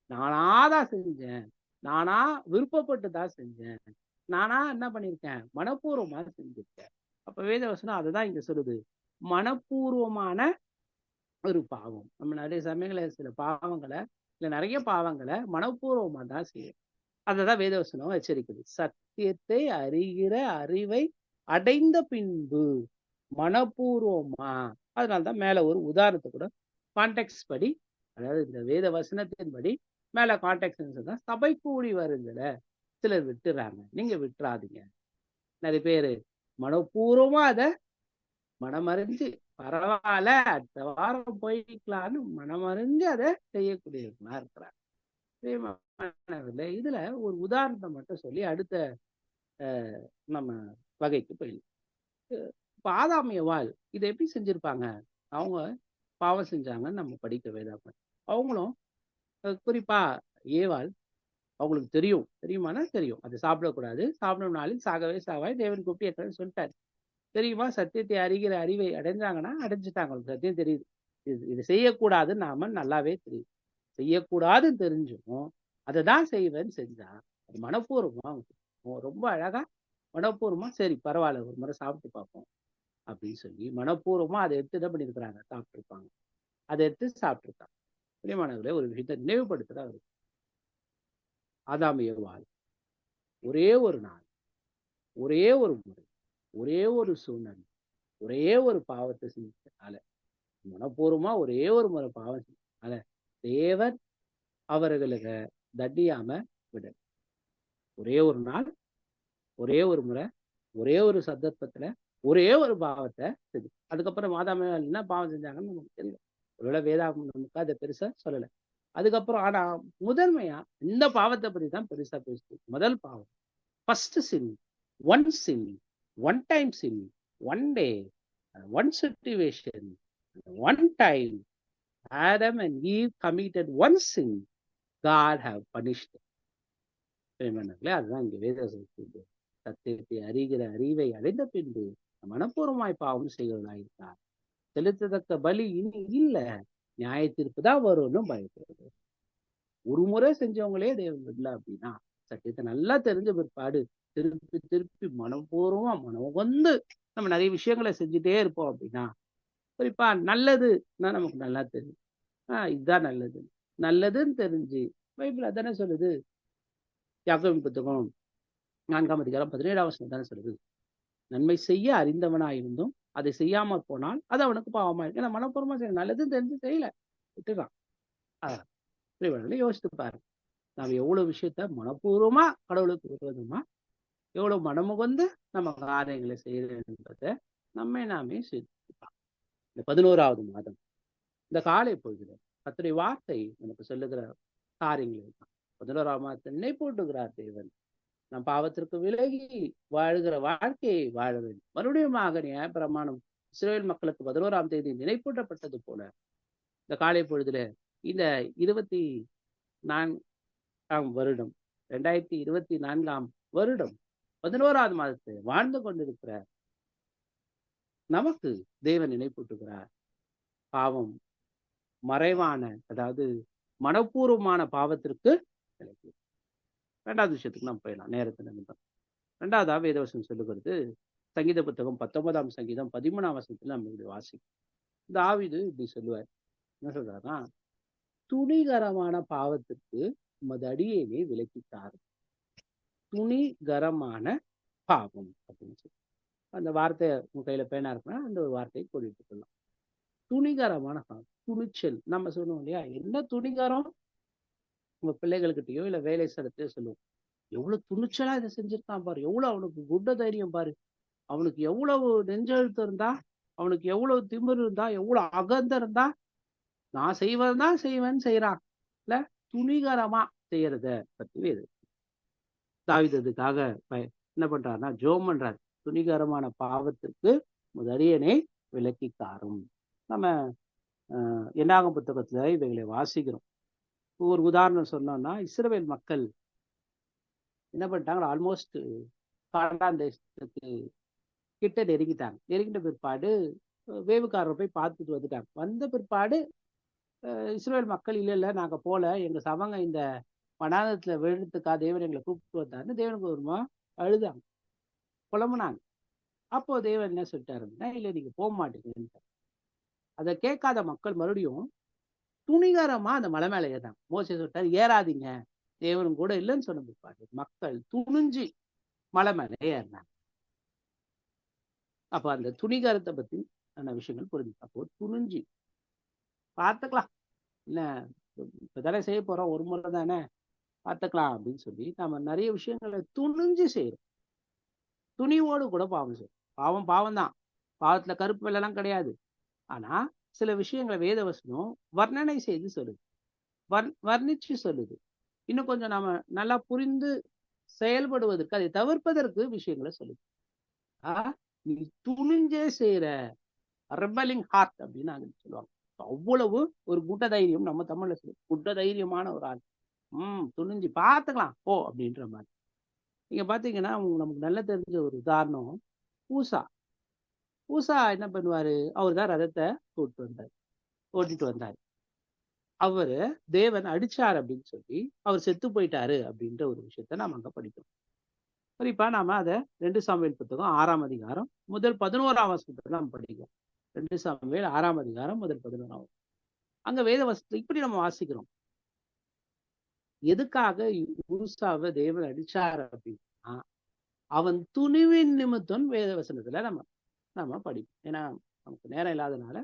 நானாதான் செஞ்சேன், நானா விருப்பப்பட்டு தான் செஞ்சேன், நானா என்ன பண்ணிருக்கேன், மனப்பூர்வமா செஞ்சிருக்கேன். அப்ப வேதவசனம் அதுதான் இங்க சொல்லுது, மனப்பூர்வமான ஒரு பாவம். நம்ம நிறைய சமயங்கள சில பாவங்களை, இல்ல நிறைய பாவங்களை மனப்பூர்வமா தான் செய்யும். அததான் வேதவசனம் எச்சரிக்குது. சத்தியத்தை அறிகிற அறிவை அடைந்த பின்பு மனப்பூர்வமா. அதனால்தான் மேல ஒரு உதாரணத்தை கூட கான்டெக்ட் படி, அதாவது இந்த வேத வசனத்தின்படி மேல கான்டெக்ட் தான், சபை கூடி வருதுல சிலர் விட்டுறாங்க, நீங்க விட்டுறாதீங்க. நிறைய பேரு மனப்பூர்வமா அதை மனமறிஞ்சு பரவாயில்ல அடுத்த வாரம் போய்க்கலான்னு மனமறிஞ்சு அதை செய்யக்கூடியவங்களா இருக்கிறாங்க. இதுல ஒரு உதாரணத்தை மட்டும் சொல்லி அடுத்த நம்ம வகைக்கு போயிடலாம். இப்ப ஆதாம் ஏவாள் இதை எப்படி செஞ்சிருப்பாங்க? அவங்க பாவம் செஞ்சாங்கன்னு நம்ம படிக்க வேதாகம். அவங்களும் குறிப்பா ஏவாள், அவங்களுக்கு தெரியுமானா தெரியும், அது சாப்பிடக்கூடாது, சாப்பிடணும்னாலும் சாகவே சாவாய், தேவன் கூப்பிட்டு ஏற்கனவே சொல்லிட்டாரு. தெரியுமா, சத்தியத்தை அறிகிற அறிவை அடைஞ்சாங்கன்னா அடைஞ்சிட்டாங்க, சத்தியம் தெரியுது. இது செய்யக்கூடாதுன்னு நாம நல்லாவே தெரியுது. செய்யக்கூடாதுன்னு தெரிஞ்சும் அதை தான் செய்வேன்னு செஞ்சா அது மனப்பூர்வமா ரொம்ப அழகா மனப்பூர்வமா சரி பரவாயில்ல ஒரு முறை சாப்பிட்டு பார்ப்போம் அப்படின்னு சொல்லி மனப்பூர்வமா அதை எடுத்து என்ன பண்ணிருக்கிறாங்க, சாப்பிட்டுருப்பாங்க. அதை எடுத்து சாப்பிட்டுருக்காங்க. பிரியமானவர்களே, ஒரு விஷயத்தை நினைவுபடுத்துற அவரு ஆதாம் ஏவாள் ஒரே ஒரு நாள், ஒரே ஒரு முறை, ஒரே ஒரு சூழ்நிலை, ஒரே ஒரு பாவத்தை செஞ்சதுனால, மனப்பூர்வமா ஒரே ஒரு முறை பாவம் செஞ்சதுனால தேவன் அவர்களுக்கு தண்டியாம விட, ஒரே ஒரு நாள், ஒரே ஒரு முறை, ஒரே ஒரு சந்தர்ப்பத்துல ஒரே ஒரு பாவத்தை செஞ்சு, அதுக்கப்புறம் மாதாமே என்ன பாவம் செஞ்சாங்கன்னு நமக்கு தெரியல. ஒருவேளை வேதாகம் நமக்கு அதை பெருசா சொல்லலை. அதுக்கப்புறம் ஆனா முதன்மையா இந்த பாவத்தை பத்தி தான் பெருசா பேசுது. முதல் பாவம், first sin, One sin, one time sin, one day, one situation, one time, Adam and Eve committed one sin, God have punished them. அதுதான் இங்க வேதம் சொல்லுது. சத்தியத்தை அறிகிற அறிவை அடைந்த பின்பு மனப்பூர்வமாய் பாவம் செய்கிறவனாயிருந்தார். செலுத்தத்தக்க பலி இனி இல்ல, நியாய தீர்ப்பு தான் வரும்னு பயப்படுறது. ஒரு முறை செஞ்சவங்களே தேவன் இல்லை அப்படின்னா, சத்தியத்தை நல்லா தெரிஞ்ச பிற்பாடு திருப்பி திருப்பி மனப்பூர்வமா மனம் வந்து நம்ம நிறைய விஷயங்களை செஞ்சுட்டே இருப்போம் அப்படின்னா, குறிப்பா நல்லதுன்னா நமக்கு நல்லா தெரியும். இதுதான் நல்லது, நல்லதுன்னு தெரிஞ்சு பைபிள் அதானே சொல்லுது. யாக்கோபின் புத்தகம் 4ஆம் அதிகாரம் 17ஆம் வசனம் தானே சொல்லுது, நன்மை செய்ய அறிந்தவனாயிருந்தும் அதை செய்யாம போனால் அது அவனுக்கு பாவமா இருக்கு. ஏன்னா மனப்பூர்வமா செய்ய நல்லதுன்னு தெரிஞ்சு செய்யல, விட்டுறான். யோசித்து பாரு, நாம எவ்வளவு விஷயத்த மனப்பூர்வமா கடவுளுக்கு விரோதமா எவ்வளவு மனமுகந்து நம்ம காரியங்களை செய்யறத நம்மை நாமே சிந்திக்கலாம். இந்த 11ஆவது மாதம் இந்த காலை பொழுதுல கர்த்தருடைய வார்த்தை நமக்கு சொல்லுகிற காரியங்கள் தான். 11ஆம் மாதத்தை நினைப்பூட்டுகிறார் தேவன். நம் பாவத்திற்கு விலகி வாழ்கிற வாழ்க்கையை வாழ வேண்டும். மறுபடியும் நியாயப்பிரமாணம் இஸ்ரவேல் மக்களுக்கு 11ஆம் தேதி நினைப்பூட்டப்பட்டது போல இந்த காலை பொழுதுல இந்த 24ஆம் வருடம் 2024ஆம் வருடம் 11ஆவது மாதத்தை வாழ்ந்து கொண்டிருக்கிற நமக்கு தேவன் நினைப்பூட்டுகிறார். பாவம் மறைவான, அதாவது மனப்பூர்வமான பாவத்திற்கு விலகி. 2வது விஷயத்துக்கு நாம் போயிடலாம் நேரத்தை நிமித்தம். 2வதா வேதவசனம் சொல்லுகிறது, சங்கீத புத்தகம் 19ஆம் சங்கீதம் 13ஆம் வசனத்துல நம்ம இப்படி வாசிக்கும். தாவீது இப்படி சொல்லுவார். என்ன சொல்றாருன்னா, துணிகரமான பாவத்திற்கு உமது அடியேனை விலக்கித்தார். துணிகரமான பாவம் அப்படின்னு சொல்லி அந்த வார்த்தை உங்க கையில பேனா இருக்குன்னா அந்த ஒரு வார்த்தையை கூட்டிட்டு கொள்ளலாம். துணிகரமான பாவம், துணிச்சல். நம்ம சொல்லுவோம் இல்லையா, என்ன துணிகரம், உங்க பிள்ளைகள்கிட்டயோ இல்ல வேலை ஸ்தலத்தையோ சொல்லுவோம், எவ்வளவு துணிச்சலா இதை செஞ்சிருக்கான் பாரு, எவ்வளவு அவனுக்கு குண்ட தைரியம் பாரு, அவனுக்கு எவ்வளவு நெஞ்செழுத்து இருந்தா, அவனுக்கு எவ்வளவு திமிரு இருந்தா, எவ்வளவு அகந்த இருந்தா, நான் செய்வதுதான் செய்வேன்னு செய்யறான் இல்ல, துணிகரமா செய்யறத பத்தி இது தாவீது அதுக்காக என்ன பண்றாருன்னா ஜெபம் பண்றாரு. துணிகரமான பாவத்திற்கு முதலியனை விலக்கி தாரும். நம்ம என்னாகும் புத்தகத்துல இவைகளை வாசிக்கிறோம். ஒரு உதாரணம் சொன்னோம்னா, இஸ்ரவேல் மக்கள் என்ன பண்ணிட்டாங்க, ஆல்மோஸ்ட் கானான் தேசத்துக்கு கிட்ட நெருங்கிட்டாங்க. நெருங்கிட்ட பிற்பாடு வேவுக்காரரை போய் பார்த்துட்டு வந்துட்டாங்க. வந்த பிற்பாடு இஸ்ரவேல் மக்கள் இல்ல நாங்க போல, எங்க சவங்க இந்த வனாந்தரத்துல விழுறதுக்கா தேவன் எங்களை கூப்பிட்டு வந்தாருன்னு தேவனுக்கு ஒருமா அழுதாங்க, புலம்புனாங்க. அப்போ தேவன் என்ன சொல்லிட்டாருன்னா, இல்ல நீங்க போக மாட்டீங்கன்னு. அதை கேட்காத மக்கள் மறுபடியும் துணிகரமா அந்த மலை மேல ஏறாங்க. மோசே சொல்லிட்டாரு, ஏறாதீங்க, தேவனும் கூட இல்லைன்னு சொன்ன பிற்பாடு மக்கள் துணிஞ்சு மலை மேல ஏறினாங்க. அப்ப அந்த துணிகரத்தை பத்தி விஷயங்கள் புரிஞ்சு. அப்போ துணிஞ்சு பார்த்துக்கலாம், இல்ல இப்பதானே செய்ய போறோம், ஒரு முறை தானே பார்த்துக்கலாம் அப்படின்னு சொல்லி நம்ம நிறைய விஷயங்களை துணிஞ்சு செய்யறோம். துணிவோடு கூட பாவம் செய்யும். பாவம் பாவம் தான், பாவத்துல கருப்பு வெள்ளெல்லாம் கிடையாது. ஆனா சில விஷயங்களை வேதவசனம் வர்ணனை செய்து சொல்லுது, வர்ணிச்சு சொல்லுது. இன்னும் கொஞ்சம் நாம நல்லா புரிந்து செயல்படுவதற்கு, அதை தவிர்ப்பதற்கு விஷயங்களை சொல்லுது. நீ துணிஞ்சே செய்யற ரெபலிங் ஹார்ட் அப்படின்னு நாங்க சொல்லுவாங்க. அவ்வளவு ஒரு குட்ட தைரியம், நம்ம தமிழ்ல சொல்லு குட்ட தைரியமான ஒரு ஆள். துணிஞ்சு பார்த்துக்கலாம் போ அப்படின்ற மாதிரி. நீங்க பாத்தீங்கன்னா நமக்கு நல்லா தெரிஞ்ச ஒரு உதாரணம் ஊசா. ஊசா என்ன பண்ணுவாரு, அவர் தான் ரதத்தை ஓட்டிட்டு வந்தாரு. அவரு தேவன் அடிச்சார் அப்படின்னு சொல்லி அவர் செத்து போயிட்டாரு அப்படின்ற ஒரு விஷயத்த நாம அங்க படிக்கிறோம். குறிப்பா நாம அதை 2 சாமுவேல் புத்தகம் 6ஆம் அதிகாரம் முதல் 11ஆம் வசனத்தை நாம் படிக்கிறோம். 2 சாமுவேல் 6ஆம் அதிகாரம் முதல் 11ஆம். அங்க வேத வசனத்தை இப்படி நம்ம வாசிக்கிறோம். எதுக்காக ஊசாவை தேவன் அடிச்சார் அப்படின்னா, அவன் துணிவின் நிமித்தம் வேத வசனத்துல நம்ம படிப்போம். ஏன்னா நமக்கு நேரம் இல்லாதனால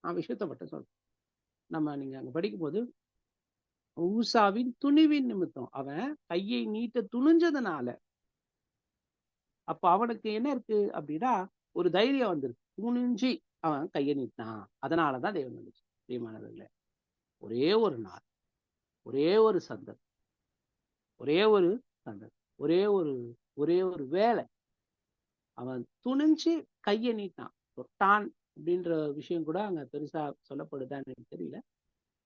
நான் விஷயத்த மட்டும் சொல்றேன். நீங்க அங்க படிக்கும் போது ஊசாவின் துணிவின் நிமித்தம், அவன் கையை நீட்ட துணிஞ்சதுனால, அப்ப அவனுக்கு என்ன இருக்கு அப்படின்னா ஒரு தைரியம் வந்துருக்கு. துணிஞ்சு அவன் கையை நீட்டான், அதனாலதான் தேவன் வந்துச்சு. பிரியமானவர்களே, ஒரே ஒரு நாள், ஒரே ஒரு சந்தர்ப்பம், ஒரே ஒரு ஒரே ஒரு வேலை. அவன் துணிஞ்சு கையை நீட்டான். தொட்டான் அப்படின்ற விஷயம் கூட அங்க பெருசா சொல்லப்படுதான்னு எனக்கு தெரியல.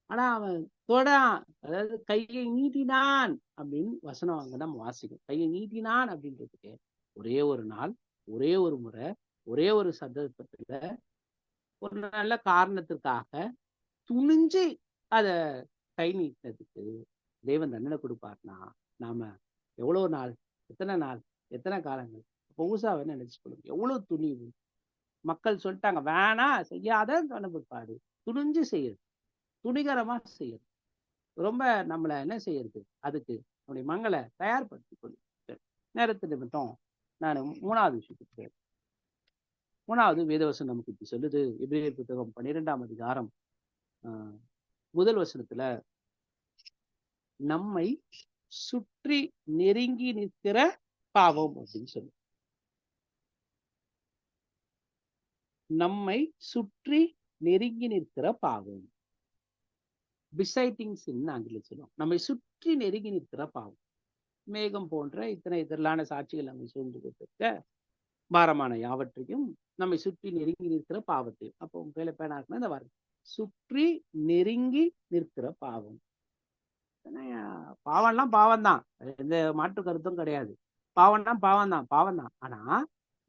ஆனா அவன் தொடான், அதாவது கையை நீட்டினான் அப்படின்னு வசனம் அங்க நம்ம வாசிக்கும். கையை நீட்டினான் அப்படின்றதுக்கு ஒரே ஒரு நாள், ஒரே ஒரு முறை, ஒரே ஒரு சந்தர்ப்பத்துல, ஒரு நல்ல காரணத்திற்காக துணிஞ்சு அத கை நீட்டினதுக்கு தேவன் தண்டனை கொடுப்பார்னா, நாம எவ்வளவு நாள், எத்தனை நாள், எத்தனை காலங்கள்? அப்போ ஊசாவை நினைச்சுக்கணும், எவ்வளவு துணிவு. மக்கள் சொல்லிட்டாங்க, வேணாம் செய்யாத பிற்பாடு துணிஞ்சு செய்யுது, துணிகரமா செய்யுது. ரொம்ப நம்மளை என்ன செய்யறது, அதுக்கு நம்முடைய மங்களை தயார்படுத்திக் கொள்ளு. நேரத்து நிமித்தம் நான் 3வது விஷயத்துக்கு போறேன். 3வது வேதவசனம் நமக்கு இப்படி சொல்லுது. எபிரேயர் புத்தகம் 12ஆம் அதிகாரம் முதல் வசனத்துல, நம்மை சுற்றி நெருங்கி நிற்கிற பாவம் அப்படின்னு சொல்லு. நம்மை சுற்றி நெருங்கி நிற்கிற பாவம், பிசைட்டிங் சின் ஆங்கிலம் சொல்லுவோம். நம்மை சுற்றி நெருங்கி நிற்கிற பாவம். மேகம் போன்ற இத்தனை திரளான சாட்சிகள் நம்மை சூழ்ந்து கொடுத்திருக்க பாரமான யாவற்றையும் நம்மை சுற்றி நெருங்கி நிற்கிற பாவத்தையும். அப்போ உங்க கையில பேனா இருக்குன்னா இந்த வார்த்தை, சுற்றி நெருங்கி நிற்கிற பாவம். பாவம்லாம் பாவம் தான், எந்த மாற்று கருத்தும் கிடையாது. பாவம்னா பாவம் தான், பாவம் தான். ஆனா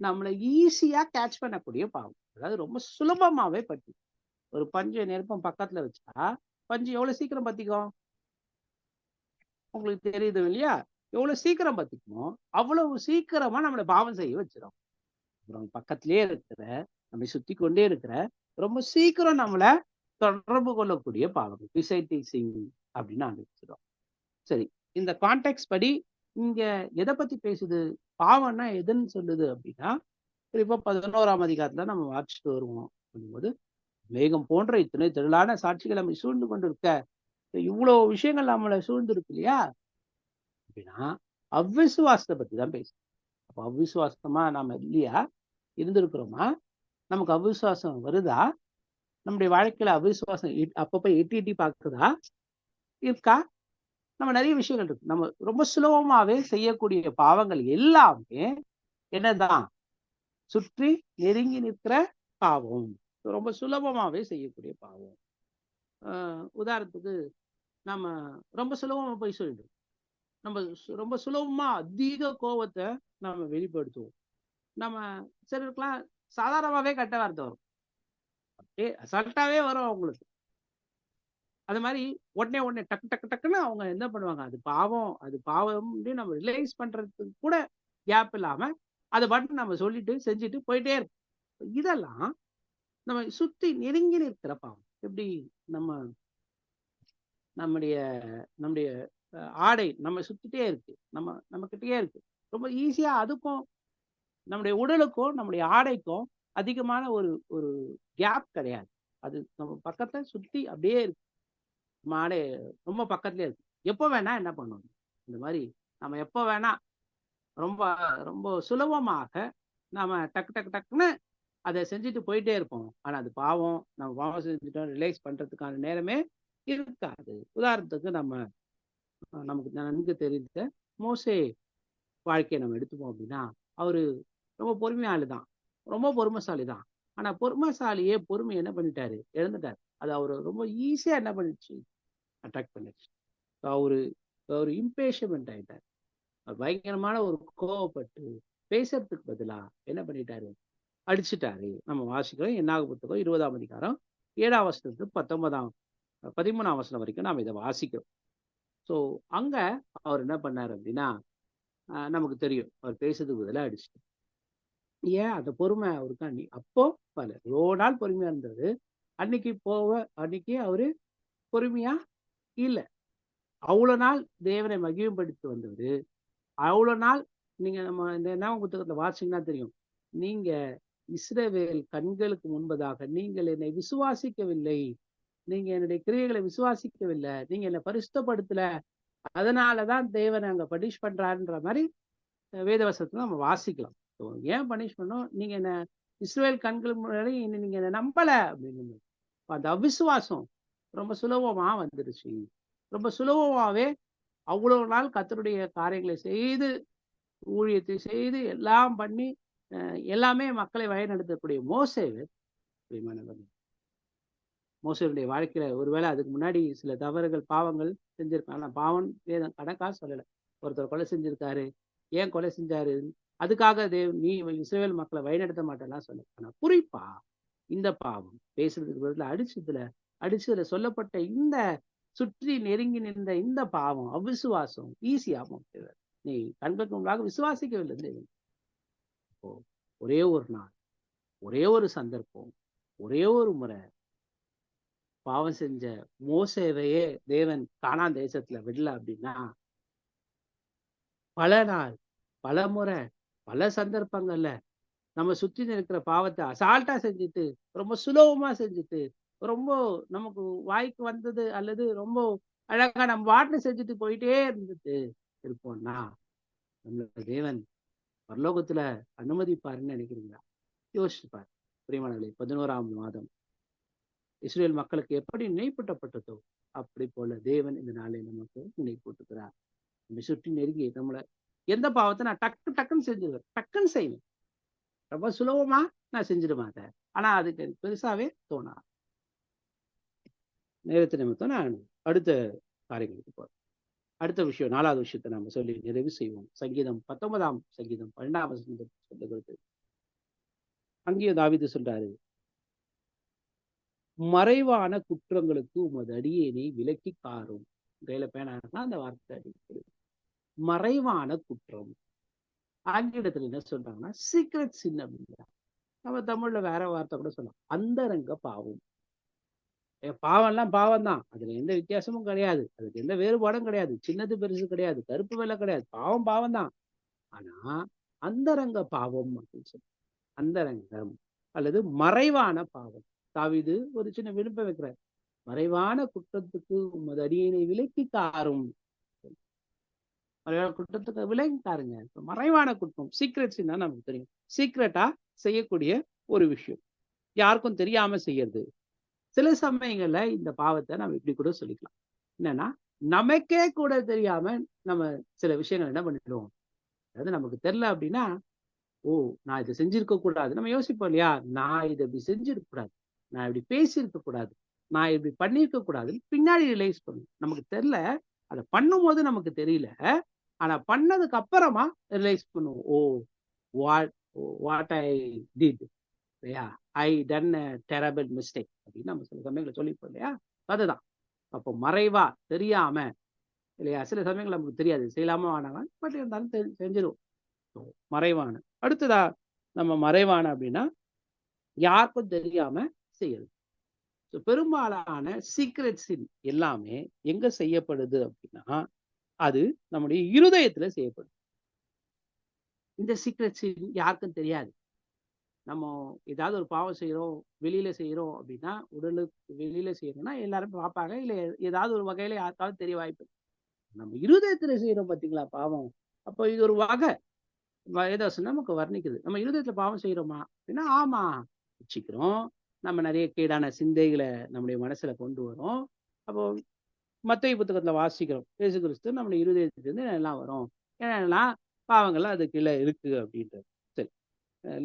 நம்மளை ஈஸியா கேட்ச் பண்ணக்கூடிய பாவம், அதாவது ரொம்ப சுலபமாவே பற்றி. ஒரு பஞ்சு நெருப்பம் பக்கத்துல வச்சா பஞ்சு எவ்வளவு சீக்கிரம் பத்திக்கும், உங்களுக்கு தெரியுது இல்லையா? எவ்வளவு சீக்கிரம் பத்திக்குமோ அவ்வளவு சீக்கிரமா நம்மளை பாவம் செய்ய வச்சிடும். அப்புறம் பக்கத்திலே இருக்கிற, நம்மை சுத்தி கொண்டே இருக்கிற, ரொம்ப சீக்கிரம் நம்மளை தொடர்பு கொள்ளக்கூடிய பாவம் பிசைட்டிங் அப்படின்னு ஆரம்பிச்சிடும். சரி, இந்த கான்டெக்ட் படி இங்க எதை பத்தி பேசுது, பாவம்னா எதுன்னு சொல்லுது அப்படின்னா, இப்போ 11ஆம் அதிகாரத்துல நம்ம வாசிச்சுட்டு வருவோம். அப்படிங்கும்போது, மேகம் போன்ற இத்தனை திரளான சாட்சிகள் நம்ம சூழ்ந்து கொண்டு இருக்க, இவ்வளவு விஷயங்கள் நம்மளை சூழ்ந்து இருக்கு இல்லையா அப்படின்னா, அவ்விசுவாசத்தை பத்தி தான் பேசுது. அப்போ அவ்விசுவாசமா நாம இல்லையா, இருந்திருக்கிறோமா, நமக்கு அவ்விசுவாசம் வருதா, நம்முடைய வாழ்க்கையில அவ்விசுவாசம் அப்பப்ப எட்டி எட்டி பார்க்குதா, இருக்கா? நம்ம நிறைய விஷயங்கள் இருக்கு. நம்ம ரொம்ப சுலபமாவே செய்யக்கூடிய பாவங்கள் எல்லாமே என்னதான், சுற்றி நெருங்கி நிற்கிற பாவம், ரொம்ப சுலபமாவே செய்யக்கூடிய பாவம். உதாரணத்துக்கு, நம்ம ரொம்ப சுலபமா போய் சொல்லிடுவோம். நம்ம ரொம்ப சுலபமா அதிக கோபத்தை நம்ம வெளிப்படுத்துவோம். நம்ம சிலருக்குலாம் சாதாரணமாவே கெட்ட வார்த்தை வரும், அப்படியே அசால்ட்டாவே வரும் அவங்களுக்கு. அது மாதிரி உடனே டக்கு டக்கு டக்குன்னு அவங்க என்ன பண்ணுவாங்க, அது பாவம், அது பாவம் நம்ம ரிலைஸ் பண்றதுக்கு கூட கேப் இல்லாம அதை பாட்டு நம்ம சொல்லிட்டு செஞ்சுட்டு போயிட்டே இருப்போம். இதெல்லாம் நம்ம சுத்தி நெருங்கி நிற்கிற பாவம். எப்படி நம்முடைய நம்முடைய ஆடை நம்ம சுத்திட்டே இருக்கு, நம்ம கிட்டயே இருக்கு. ரொம்ப ஈஸியா அதுக்கும் நம்முடைய உடலுக்கும் நம்முடைய ஆடைக்கும் அதிகமான ஒரு ஒரு கேப் கிடையாது. அது நம்ம பக்கத்தை சுத்தி அப்படியே இருக்கு. நம்ம ஆடை ரொம்ப பக்கத்துலயே இருக்கு. எப்போ வேணா என்ன பண்ணணும், இந்த மாதிரி நம்ம எப்போ வேணா ரொம்ப ரொம்ப சுலபமாக நாம டக்கு டக்கு டக்குன்னு அதை செஞ்சுட்டு போயிட்டே இருப்போம். ஆனா அது பாவம், நம்ம பாவம் செஞ்சுட்டோம் ரிலைஸ் பண்றதுக்கான நேரமே இருக்காது. உதாரணத்துக்கு நமக்கு நன்கு தெரிந்த மோசே வாழ்க்கையை நம்ம எடுத்துப்போம் அப்படின்னா, அவரு ரொம்ப பொறுமையாளு தான், ரொம்ப பொறுமைசாலி தான். ஆனா பொறுமைசாலியே பொறுமை என்ன பண்ணிட்டாரு, இழந்துட்டாரு. அது அவரு ரொம்ப ஈஸியா என்ன பண்ணிடுச்சு, அட்டாக் பண்ணிடுச்சு. அவரு இம்பேஷன்ட் ஆயிட்டார். பயங்கரமான ஒரு கோவப்பட்டு பேசுறதுக்கு பதிலா என்ன பண்ணிட்டாரு, அடிச்சுட்டாரு. நம்ம வாசிக்கிறோம் என்னாக புத்தகம் 20ஆம் அதிகாரம் 7ஆம் வசனத்துக்கு 13ஆம் வசனம் வரைக்கும் நாம இதை வாசிக்கிறோம். ஸோ அங்க அவர் என்ன பண்ணாரு அப்படின்னா, நமக்கு தெரியும், அவர் பேசுறதுக்கு பதிலாக அடிச்சுட்டு. ஏன் அந்த பொறுமை அவருக்கு அப்போ எவ்வளோ நாள் பொறுமையா இருந்தது, அன்னைக்கு அவரு பொறுமையா இல்லை. அவ்வளவு நாள் தேவனை மகிமைப்படுத்தி வந்தது. அவ்வளவு நாள் நீங்க நம்ம இந்த என்ன புத்தகத்துல வாசிங்கன்னா தெரியும், நீங்க இஸ்ரவேல் கண்களுக்கு முன்பதாக நீங்கள் என்னை விசுவாசிக்கவில்லை, நீங்க என்னுடைய கிரியைகளை விசுவாசிக்கவில்லை, நீங்க என்னை பரிசுத்தப்படுத்தல, அதனாலதான் தேவனை அங்க பனிஷ் பண்றாருன்ற மாதிரி வேதவசனத்துல நம்ம வாசிக்கலாம். ஏன் பனிஷ் பண்ணோம், நீங்க என்ன இஸ்ரவேல் கண்களுக்கு முன்னாடி நீங்க என்ன நம்பல அப்படின்னு. அந்த அவிசுவாசம் ரொம்ப சுலபமா வந்துடுச்சு. ரொம்ப சுலபமாவே அவ்வளவு நாள் கர்த்தருடைய காரியங்களை செய்து ஊழியத்தை செய்து எல்லாம் பண்ணி எல்லாமே மக்களை வழிநடத்தக்கூடிய மோசேவே பிரியமானவர்களே, மோசேயுடைய வாழ்க்கையில ஒருவேளை அதுக்கு முன்னாடி சில தவறுகள் பாவங்கள் செஞ்சிருக்காங்க. ஆனா பாவம் வேதம் கணக்கா சொல்லல. ஒருத்தர் கொலை செஞ்சிருக்காரு, ஏன் கொலை செஞ்சாரு, அதுக்காக நீ இஸ்ரவேல் மக்களை வழிநடத்த மாட்டேன்லாம் சொல்ல. ஆனா குறிப்பா இந்த பாவம் பேசுறதுக்கு பதிலா அடிச்சதுல சொல்லப்பட்ட இந்த சுற்றி நெருங்கி நின்ற இந்த பாவம் அவிசுவாசம் ஈஸியாகும். நீ கண்களுக்கு முன்பாக விசுவாசிக்கவில்லை. ஒரே ஒரு நாள், ஒரே ஒரு சந்தர்ப்பம், ஒரே ஒரு முறை பாவம் செஞ்ச மோசேவையே தேவன் கானான் தேசத்துல விடல அப்படின்னா, பல நாள், பல முறை, பல சந்தர்ப்பங்கள்ல நம்ம சுற்றி இருக்கிற பாவத்தை அசால்ட்டா செஞ்சுட்டு, ரொம்ப சுலபமா செஞ்சுட்டு, ரொம்ப நமக்கு வாய்க்கு வந்தது அல்லது ரொம்ப அழகா நம்ம வாட்டில செஞ்சுட்டு போயிட்டே இருந்துட்டு இருப்போம்னா, நம்மளோட தேவன் பரலோகத்துல அனுமதிப்பாருன்னு நினைக்கிறீங்களா? யோசிச்சு பாரு பிரியமானவர்களே. 11ஆம் மாதம் இஸ்ரேல் மக்களுக்கு எப்படி நினைப்பூட்டப்பட்டதோ அப்படி போல தேவன் இந்த நாளை நமக்கு நினைப்பூட்டுகிறார். நம்ம சுற்றி நெருங்கி நம்மள எந்த பாவத்தை நான் டக்குன்னு செஞ்சிருவேன், டக்குன்னு செய்வேன், ரொம்ப சுலபமா நான் செஞ்சிட மாட்டேன். ஆனா அதுக்கு பெருசாவே தோணா. நேரத்தை நிமித்தம் நான் அடுத்த காரியங்களுக்கு போறேன். அடுத்த விஷயம், 4வது விஷயத்தை நம்ம சொல்லி நிறைவு செய்வோம். சங்கீதம் 19ஆம் சங்கீதம் 12ஆம் வசனம் சொல்லுகிறது. அங்கேயும் தாவீது சொல்றாரு, மறைவான குற்றங்களுக்கு உமது அடியேனை விலக்கி காரும். கையில பேனா அந்த வார்த்தை அடிக்கிறது. மறைவான குற்றம், ஆங்கிலத்துல என்ன சொல்றாங்கன்னா சீக்ரெட் சின் அப்படிங்கிறாங்க. நம்ம தமிழ்ல வேற வார்த்தை கூட சொல்லலாம், அந்தரங்க பாவம். பாவம்லாம் பாவம் தான், அதுல எந்த வித்தியாசமும் கிடையாது, அதுக்கு எந்த வேறுபாடும் கிடையாது, சின்னது பெருசு கிடையாது, கருப்பு வெள்ளை கிடையாது, பாவம் பாவம் தான். ஆனா அந்தரங்க பாவம் அப்படின்னு சொல்லி, அந்தரங்கம் அல்லது மறைவான பாவம். தாவீது ஒரு சின்ன விருப்பம் வைக்கிறார், மறைவான குற்றத்துக்கு உமது அடியேனை விலக்கி காரும். மறைவான குற்றத்துக்கு விலக்கி காருங்க. மறைவான குற்றம், சீக்ரெட்ஸ் தான் நமக்கு தெரியும், சீக்ரெட்டா செய்யக்கூடிய ஒரு விஷயம், யாருக்கும் தெரியாம செய்யறது. சில சமயங்கள்ல இந்த பாவத்தை நம்ம இப்படி கூட சொல்லிக்கலாம், என்னன்னா நமக்கே கூட தெரியாம நம்ம சில விஷயங்கள் என்ன பண்ணிடுவோம், அதாவது நமக்கு தெரியல அப்படின்னா, ஓ நான் இதை செஞ்சிருக்க கூடாது, நம்ம யோசிப்போம் இல்லையா, நான் இதை இப்படி செஞ்சிருக்க கூடாது, நான் இப்படி பேசியிருக்க கூடாது, நான் இப்படி பண்ணியிருக்க கூடாதுன்னு பின்னாடி ரிலைஸ் பண்ணும். நமக்கு தெரியல, அதை பண்ணும்போது நமக்கு தெரியல, ஆனா பண்ணதுக்கு அப்புறமா ரிலைஸ் பண்ணுவோம், ஓ வாட் ஐ டிட், இல்லையா, ஐ டன் டெரபிள் மிஸ்டேக் அப்படின்னு நம்ம சில சமயங்களை சொல்லிப்போம் இல்லையா. அதுதான் அப்போ மறைவா தெரியாம இல்லையா, சில சமயங்கள் நமக்கு தெரியாது செய்யலாமா வேணாமா, பட் இருந்தாலும் செஞ்சிருவோம் மறைவான. அடுத்ததா நம்ம மறைவான அப்படின்னா யாருக்கும் தெரியாம செய்யறது. பெரும்பாலான சீக்ரெட்ஸின் எல்லாமே எங்க செய்யப்படுது அப்படின்னா, அது நம்முடைய இருதயத்துல செய்யப்படுது. இந்த சீக்ரெட்ஸின் யாருக்கும் தெரியாது. நம்ம ஏதாவது ஒரு பாவம் செய்யறோம், வெளியில செய்யறோம் அப்படின்னா, உடலுக்கு வெளியில செய்யறோம்னா எல்லாரும் பார்ப்பாங்க, இல்ல ஏதாவது ஒரு வகையில யாருக்காவது தெரிய வாய்ப்பு. நம்ம இருதயத்துல செய்யறோம் பாத்தீங்களா பாவம், அப்போ இது ஒரு வகை வேதாசம் நமக்கு வர்ணிக்குது. நம்ம இருதயத்துல பாவம் செய்யறோமா அப்படின்னா, ஆமா வச்சுக்கிறோம். நம்ம நிறைய கேடான சிந்தைகளை நம்முடைய மனசுல கொண்டு வரோம். அப்போ மத்தேயு புத்தகத்துல வாசிக்கிறோம், இயேசு கிறிஸ்து நம்முடைய இருதயத்திலிருந்து எல்லாம் வரும், என்னெல்லாம் பாவங்கள்லாம் அது கீழே இருக்கு அப்படின்றது. சரி,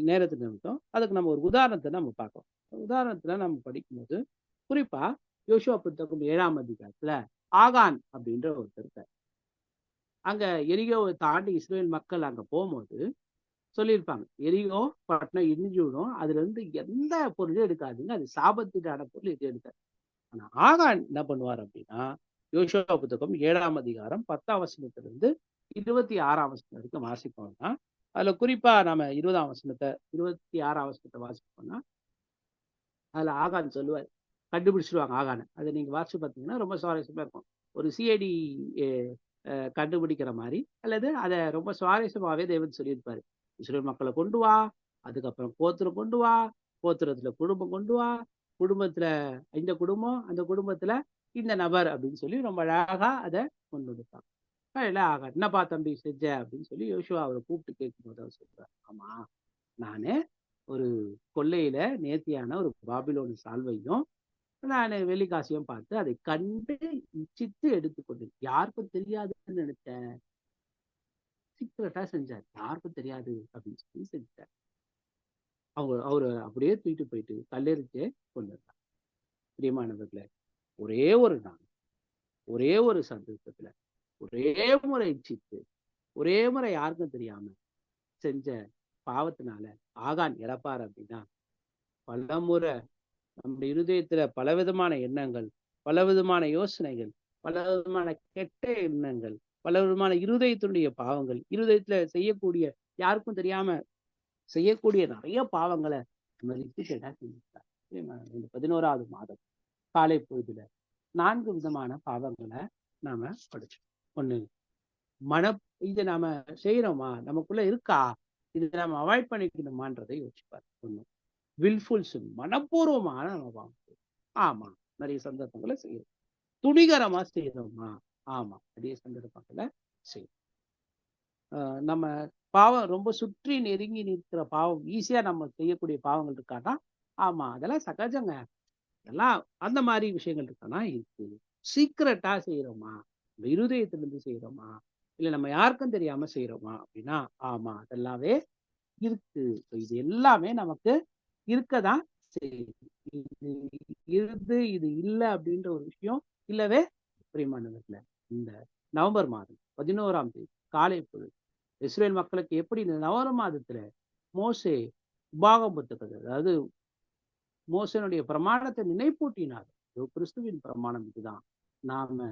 நேரத்து நிமித்தம் அதுக்கு நம்ம ஒரு உதாரணத்தை நம்ம பார்க்கலாம். உதாரணத்துல நம்ம படிக்கும்போது குறிப்பா யோசுவா புத்தகம் 7ஆம் அதிகாரத்துல ஆகான் அப்படின்ற ஒருத்தர் இருக்கார். அங்க எரிகோவை தாண்டி இஸ்ரேல் மக்கள் அங்க போகும்போது சொல்லியிருப்பாங்க, எரிகோ பட்டணம் இடிஞ்சு விடும், அதுல இருந்து எந்த பொருளும் எடுக்காதுங்க, அது சாபத்துக்கான பொருள் இது எடுக்காது. ஆனா ஆகான் என்ன பண்ணுவார் அப்படின்னா, யோசுவா புத்தகம் 7ஆம் அதிகாரம் 10ஆம் வசனத்திலிருந்து 26ஆம் வசனம் வரைக்கும் வாசிப்போம்னா, அதுல குறிப்பா நம்ம 20ஆம் வசனத்தை 26ஆம் வசனத்தை வாசிப்போம்னா, அதுல ஆகான் சொல்லுவார், கண்டுபிடிச்சிருவாங்க ஆகான. அதை நீங்க வாசிச்சு பார்த்தீங்கன்னா ரொம்ப சுவாரஸ்யமா இருக்கும். ஒரு சிஐடி கண்டுபிடிக்கிற மாதிரி, அல்லது அதை ரொம்ப சுவாரஸ்யமாவே தேவன் சொல்லியிருப்பாரு. இஸ்ரேல் மக்களை கொண்டு வா, அதுக்கப்புறம் கோத்திரம் கொண்டு வா, கோத்திரத்துல குடும்பம் கொண்டு வா, குடும்பத்துல இந்த குடும்பம், அந்த குடும்பத்துல இந்த நபர் அப்படின்னு சொல்லி ரொம்ப அழகா அதை கொண்டு வந்துட்டாங்க. இல்ல ஆகா, என்னப்பா தம்பி செஞ்ச அப்படின்னு சொல்லி யோசுவா அவரை கூப்பிட்டு கேட்கும்போது அவர் சொல்றாரு, ஆமா நானு ஒரு கொள்ளையில நேர்த்தியான ஒரு பாபிலோன் சால்வையும் நான் வெள்ளிக்காசையும் பார்த்து அதை கண்டு இச்சித்து எடுத்துக்கொண்டேன், யாருக்கும் தெரியாதுன்னு நினைச்சேன். சீக்கிரட்டா செஞ்சார், யாருக்கும் தெரியாது அப்படின்னு சொல்லி செஞ்சார். அவரு அப்படியே தூக்கிட்டு போயிட்டு கல்லெறிஞ்சே கொண்டார். பிரியமானவர்களே, ஒரே ஒரு நாள், ஒரே ஒரு சந்தர்ப்பத்துல, ஒரே முறை இச்சித்து, ஒரே முறை யாருக்கும் தெரியாம செஞ்ச பாவத்தினால ஆகான் இறப்பார் அப்படின்னா, பல முறை நம்முடைய இருதயத்துல பலவிதமான எண்ணங்கள், பலவிதமான யோசனைகள், பலவிதமான கெட்ட எண்ணங்கள், பலவிதமான இருதயத்தினுடைய பாவங்கள், இருதயத்துல செய்யக்கூடிய, யாருக்கும் தெரியாம செய்யக்கூடிய நிறைய பாவங்களை நம்ம ரிப்பீட்டடா செஞ்சுட்டார். இந்த 11வது மாதம் காலை பொழுதுல 4 விதமான பாவங்களை நாம படிச்சோம். ஒண்ணு, இதை நாம செய்யறோமா, நமக்குள்ள இருக்கா, இதை நம்ம அவாய்ட் பண்ணிக்கணுமான்றதை யோசிப்பார். ஒண்ணு, வில்ஃபுல் சின், மனப்பூர்வமான நம்ம பாவம். ஆமா, நிறைய சந்தர்ப்பங்களை செய்யறோம். துணிகரமா செய்யறோமா, ஆமா, நிறைய சந்தர்ப்பங்களை செய்யும். நம்ம பாவம் ரொம்ப சுற்றி நெருங்கி நிற்கிற பாவம், ஈஸியா நம்ம செய்யக்கூடிய பாவங்கள் இருக்கானா, ஆமா, அதெல்லாம் சகஜங்க, அதெல்லாம் அந்த மாதிரி விஷயங்கள் இருக்கானா இருக்கு. சீக்கிரட்டா செய்யறோமா, நம்ம இருதயத்திலிருந்து செய்யறோமா, இல்ல நம்ம யாருக்கும் தெரியாம செய்யறோமா அப்படின்னா, ஆமா, அதெல்லாமே இருக்கு. இது எல்லாமே நமக்கு இருக்கதான் செய்யுது. இது இருந்து இது இல்லை அப்படின்ற ஒரு விஷயம் இல்லவே பிரியமானவர்கள. இந்த நவம்பர் மாதம் 11ஆம் தேதி காலை பொழுது இஸ்ரேல் மக்களுக்கு எப்படி இந்த நவம்பர் மாதத்துல மோசே உபாகம் புத்தகத்தை, அதாவது மோசனுடைய பிரமாணத்தை நினைப்பூட்டினார். கிறிஸ்துவின் பிரமாணம் இதுதான். நாம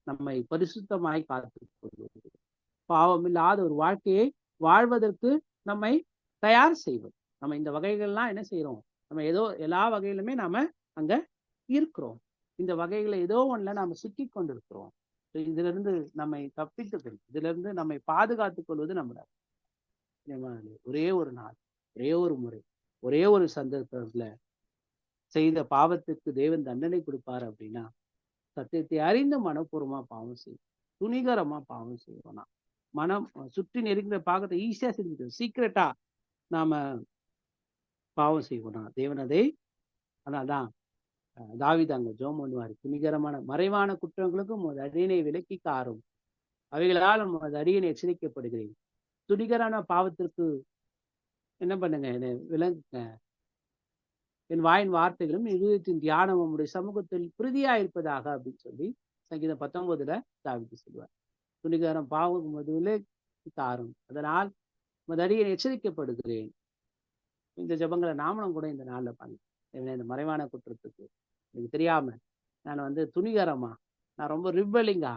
நம்மை பரிசுத்தமாய் காத்துக் கொள்வது, பாவம் இல்லாத ஒரு வாழ்க்கையை வாழ்வதற்கு நம்மை தயார் செய்வது. நம்ம இந்த வகைகள்லாம் என்ன செய்யறோம், நம்ம ஏதோ எல்லா வகையிலுமே நாம அங்க இருக்கிறோம். இந்த வகைகளை ஏதோ ஒண்ணுல நாம சிக்கி கொண்டிருக்கிறோம். இதுல இருந்து நம்மை தப்பித்துக்கிறது, இதுல இருந்து நம்மை பாதுகாத்துக் கொள்வது நம்மள. ஒரே ஒரு நாள், ஒரே ஒரு முறை, ஒரே ஒரு சந்தர்ப்பத்துல செய்த பாவத்துக்கு தேவன் தண்டனை கொடுப்பாரு அப்படின்னா, சத்தியத்தை அறிந்த மனப்பூர்வமா பாவம் செய்யும், துணிகரமா பாவம் செய்வோம்னா, மனம் சுற்றி நெருங்கிற பாகத்தை ஈஸியா செஞ்சுக்கணும். சீக்கிரட்டா நாம பாவம் செய்வோம்னா தேவன் அதை, அதனால்தான் தாவீது அங்க ஜெபம் பண்ணுவாரு, துணிகரமான மறைவான குற்றங்களுக்கும் உமது அடியனை விலக்கி காரும், அவைகளால் உமது அடியனை எச்சரிக்கப்படுகிறேன். துணிகரான பாவத்திற்கு என்ன பண்ணுங்க, என்னை விலங்குங்க. என் வாயின் வார்த்தைகளும் இருதயத்தின் தியானம் உம்முடைய சமூகத்தில் பிரீதியா இருப்பதாக அப்படின்னு சொல்லி சங்கீதம் 19 தாவீது சொல்லுவார். துணிகரம் பாவம் உமது விலக்கி காரும், அதனால் உமது அடியனை எச்சரிக்கப்படுகிறேன். இந்த ஜபங்களை நாமளும் கூட இந்த நாள்ல பண்ணு. இந்த மறைவான குற்றத்துக்கு எனக்கு தெரியாம நான் துணிகரமா, நான் ரொம்ப ரிப்பலிங்கா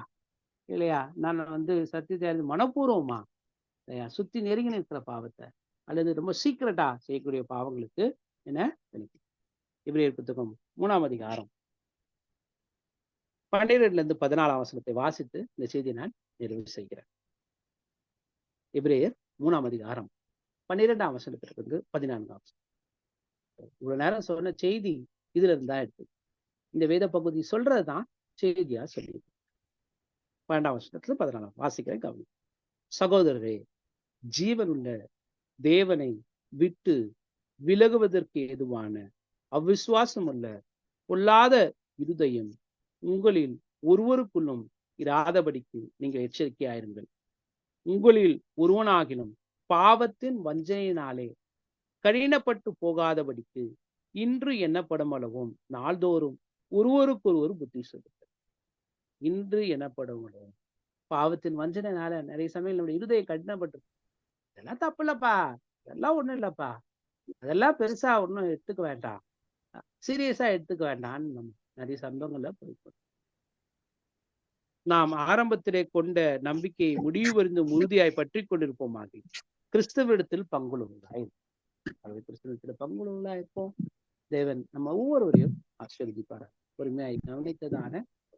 இல்லையா, நான் சத்தியத்தை மனப்பூர்வமா இல்லையா, சுத்தி நெருங்கி நிற்கிற பாவத்தை அல்லது ரொம்ப சீக்கிரட்டா செய்யக்கூடிய பாவங்களுக்கு என்ன நினைக்கும். எபிரேயர் புத்தகம் 3ஆம் அதிகாரம் 12-14 வசனத்தை வாசித்து இந்த செய்தியை நான் நிறைவு செய்கிறேன். எபிரேயர் 3ஆம் அதிகாரம் 12ஆம் வசனத்திலிருந்து 14ஆம் வசனம். இவ்வளவு நேரம் சொன்ன செய்தி இதுல இருந்தா எடுத்து இந்த வேத பகுதி சொல்றதுதான் செய்தியா சொல்லி 12ஆம் வசனத்துல 14 வாசிக்கிறேன், கவனி. சகோதரரே, ஜீவனுள்ள தேவனை விட்டு விலகுவதற்கு ஏதுவான அவ்விசுவாசம் உள்ள பொல்லாத இருதயம் உங்களில் ஒருவருக்குள்ளும் இராதபடிக்கு நீங்கள் எச்சரிக்கையாயிருங்கள். உங்களில் ஒருவனாகிலும் பாவத்தின் வஞ்சனையினாலே கடினப்பட்டு போகாதபடிக்கு இன்று எண்ணப்படும் அளவும் நாள்தோறும் ஒருவருக்கொருவர் புத்தி சொல்லுங்கள். இன்று எண்ணப்படும் அளவும் பாவத்தின் வஞ்சனைனால நிறைய சமயம் நம்முடைய இருதயம் கடினப்பட்டு, இதெல்லாம் தப்பு இல்லப்பா, இதெல்லாம் ஒண்ணும் இல்லப்பா, அதெல்லாம் பெருசா ஒன்றும் எடுத்துக்க வேண்டாம், சீரியஸா எடுத்துக்க வேண்டாம்னு நம்ம நிறைய சம்பவங்கள்ல போய்ப்போம். நாம் ஆரம்பத்திலே கொண்ட நம்பிக்கையை முடிவு வருந்து உறுதியாய் பற்றி கொண்டிருப்போமாக கிறிஸ்துவிடத்தில் பங்குள்ளவர்களாய், கிறிஸ்துவத்துல பங்குள்ளவர்களா இருப்போம். தேவன் நம்ம ஒவ்வொருவரையும் ஆசீர்வதிப்பாராக. பொறுமையாய் கவனித்ததான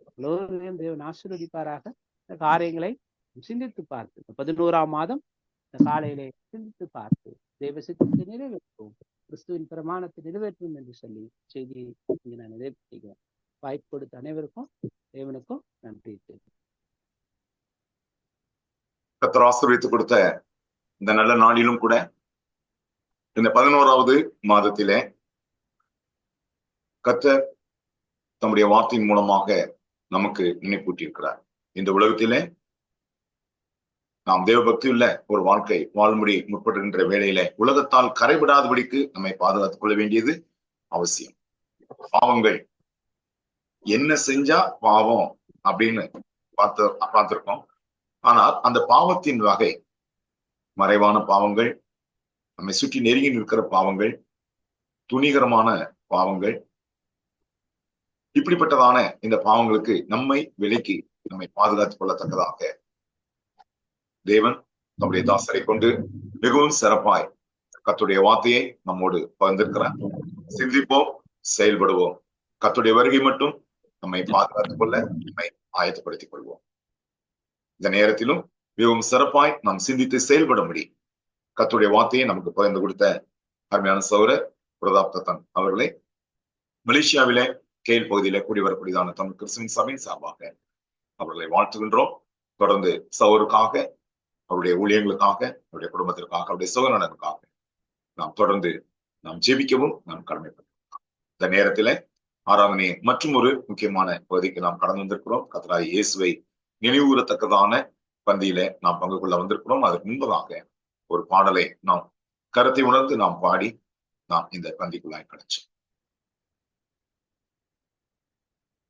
எல்லோரையும் தேவன் ஆசீர்வதிப்பாராக. இந்த காரியங்களை சிந்தித்து பார்த்து 11ஆம் மாதம் இந்த காலையிலே சிந்தித்து பார்த்து தேவ சித்தத்தை நிறைவேற்றுவோம், கிறிஸ்துவின் பிரமாணத்தை நிறைவேற்றும் என்று சொல்லி செய்தியை இங்கு நான் நிறைவு செய்கிறேன். வாய்ப்பு கொடுத்த அனைவருக்கும் தேவனுக்கும் நன்றி. கர்த்தர் ஆசீர்வதித்து கொடுத்த இந்த நல்ல நாளிலும் கூட இந்த 11ஆவது மாதத்திலே கர்த்தர் தம்முடைய வார்த்தையின் மூலமாக நமக்கு நினைப்பூட்டி இருக்கிறார். இந்த உலகத்திலே நாம் தேவபக்தியுள்ள ஒரு வாழ்க்கை வாழ்முடி முற்படுகின்ற வேளையில உலகத்தால் கரைபடாதபடிக்கு நம்மை பாதுகாத்துக் கொள்ள வேண்டியது அவசியம். பாவங்கள் என்ன செஞ்சா பாவம் அப்படின்னு பார்த்திருக்கோம். ஆனால் அந்த பாவத்தின் வகை மறைவான பாவங்கள், நம்மை சுற்றி நெருங்கி நிற்கிற பாவங்கள், துணிகரமான பாவங்கள், இப்படிப்பட்டதான இந்த பாவங்களுக்கு நம்மை விலக்கி நம்மை பாதுகாத்துக் கொள்ளத்தக்கதாக தேவன் நம்முடைய தாசரை கொண்டு மிகவும் சிறப்பாய் கர்த்தருடைய வார்த்தையை நம்மோடு பகிர்ந்திருக்கிறார். சிந்திப்போம், செயல்படுவோம். கர்த்தருடைய வருகை மட்டும் நம்மை பாதுகாத்துக் கொள்ள நம்மை ஆயத்தப்படுத்திக் கொள்வோம். இந்த நேரத்திலும் மிகவும் சிறப்பாய் நாம் சிந்தித்து செயல்படும்படி கர்த்தருடைய வார்த்தையை நமக்கு பகிர்ந்து கொடுத்த அருமையான சகோதரர் பிரதாப் தத்தன் அவர்களை மலேசியாவிலே கேல் பகுதியில கூடி வரக்கூடியதான தமிழ் கிறிஸ்துவின் சபையின் சார்பாக அவர்களை வாழ்த்துகின்றோம். தொடர்ந்து சகோதரருக்காக, அவருடைய ஊழியர்களுக்காக, அவருடைய குடும்பத்திற்காக, அவருடைய சகோதரனுக்காக நாம் தொடர்ந்து நாம் ஜெபிக்கவும் நாம் கடமைப்பட்டிருக்கிறோம். இந்த நேரத்தில ஆராதனை மற்றும் ஒரு முக்கியமான பகுதிக்கு நாம் கடந்து வந்திருக்கிறோம். கர்த்தராகிய இயேசுவை நினைவுகூரத்தக்கதான பந்தியில நாம் பங்கு கொள்ள வந்திருக்கிறோம். அதற்கு முன்பதாக ஒரு பாடலை நாம் கருத்தை உணர்ந்து நாம் பாடி நாம் இந்த பந்திக்குள்ளாய் கிடைச்சோம்.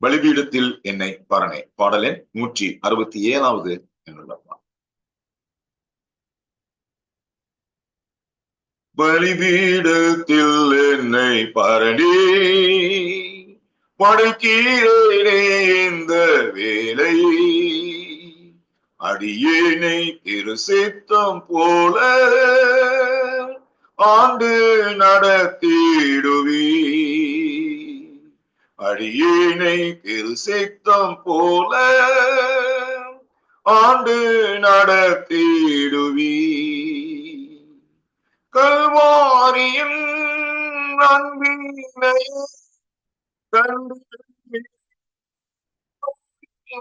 பலிபீடத்தில் என்னை பரணே, பாடலின் 167வது என்னுள்ள பலிபீடத்தில் என்னை பரணே, படைக்கிறேனே இந்த வேலை, அடியேனை திரு சித்தம் போல ஆண்டு நடத்திடுவி, அடியேனை திரு சித்தம் போல ஆண்டு நடத்திடுவி, கல்வாரியின் அன்பினை கண்டு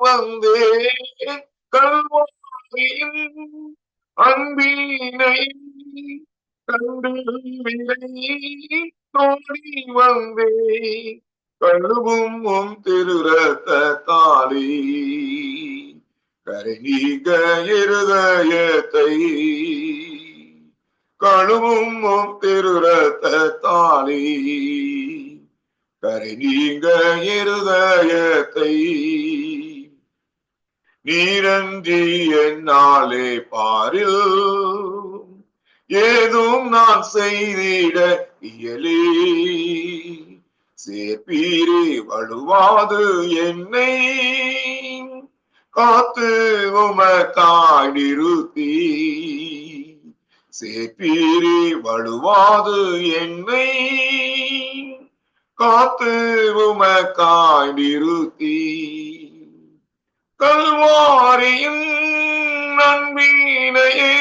வந்தே, கல்வாரியின் அன்பினை கண்டு விலை தோடி வந்தே, கழுவும் உம் திருரத்த தாளி கரைநீக இருதயத்தை, கழுவும் உம் திருரத்த தாளி கரைநீக இருதயத்தை, நீரன்றி என்னாலே பாரில் ஏதும் நான் செய்திட இயலே, சேர்ப்பீரே வழுவாது என்னை காத்து உமக்காய் நிறுத்தி, சேர்ப்பீரே வழுவாது என்னை காத்து உமக்காய் நிறுத்தி, கல்வாரியின் அன்பினையே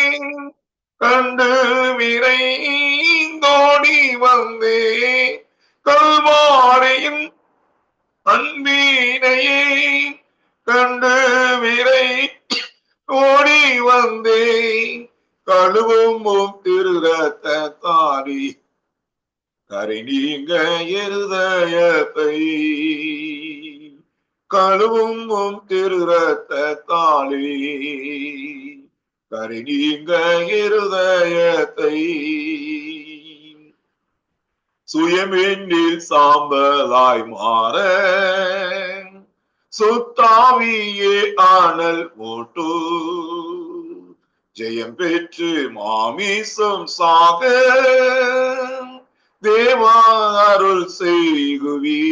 கண்டு விரைந்தோடி வந்தே, கல்வாரியின் அன்பினையே கண்டு விரை ஓடி வந்தே, கழுவும் உம் திருரத்த தாடி கரைநீங்க இருதயத்தை, கழுவும் உம் திருரத்த தாளி கரைநீங்க இருதயத்தை, சுயமென்னில் சாம்பலாய் மாற சுத்தாவியே ஆனல் ஓட்டு, ஜெயம் பெற்று மாமிசம் சாக தேவா அருள் செய்குவி,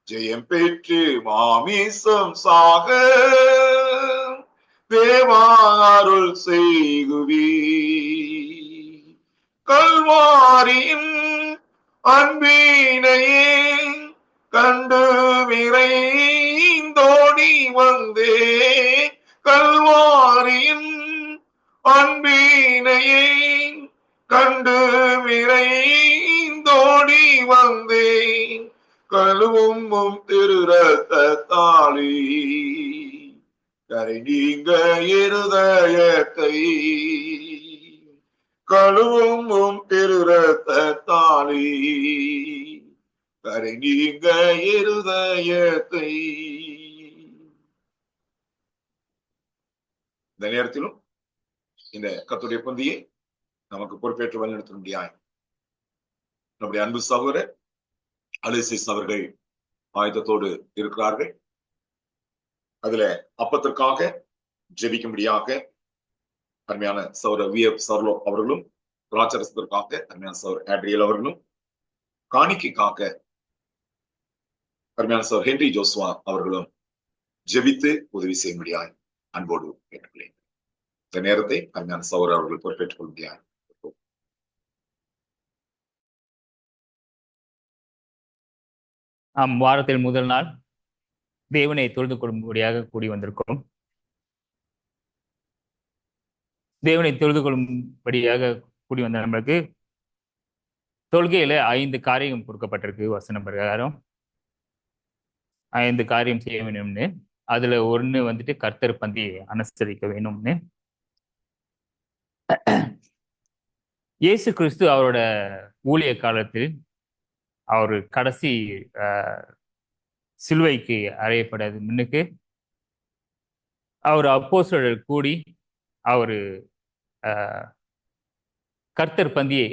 ஜெயம் பெற்று மாமிசம் சாக தேவா அருள் செய்குவி, கல்வாரியின் அன்பினையே கண்டு விரைந்தோடி வந்தே, கல்வாரியின் அன்பினையே கண்டு விரைந்தோடி வந்தே, கழுவும் உம் திருரத்த தாளி கரைநீங்க இருதயத்தை, கழுவும் உம் திருரத்த தாளி கரைநீங்க இருதயத்தை, இந்த நேரத்திலும் இந்த கர்த்தருடைய பந்தியை நமக்கு பொறுப்பேற்று வழிநடத்த முடியாது நம்முடைய அன்பு சகோதரர் அலிசிஸ் அவர்கள் ஆயுதத்தோடு இருக்கிறார்கள். அதுல அப்பத்திற்காக ஜெபிக்கும்படியாக அருமையான சௌர வி.எஃப். சர்லோ அவர்களும், ராஜரசத்திற்காக அருமையான சௌர் ஆட்ரியல் அவர்களும், காணிக்கைக்காக அருமையான சௌர் ஹென்றி ஜோஸ்வா அவர்களும் ஜெபித்து உதவி செய்யும்படியாய் அன்போடு கேட்டுக்கொள்கிறேன். இந்த நேரத்தை அருமையான சௌர் அவர்கள் பொறுப்பேற்றுக் கொள்ளும்படியாய் வாரத்தில் முதல் நாள் தேவனை தொழுது கொள்ளும்படியாக கூடி வந்திருக்கிறோம். தேவனை தொழுது கொள்ளும்படியாக கூடி வந்த நம்மளுக்கு தொழுகையில 5 காரியம் கொடுக்கப்பட்டிருக்கு. வசனம் பிரகாரம் 5 காரியம் செய்ய வேணும்னு. அதுல ஒண்ணு வந்துட்டு கர்த்தர் பந்தி அனுசரிக்க வேணும்னு. இயேசு கிறிஸ்து அவரோட ஊழிய காலத்தில் அவர் கடைசி சிலுவைக்கு அறையப்படாது முன்னுக்கு அவர் அப்போஸ்தலர்கள் கூடி அவரு கர்த்தர் பந்தியை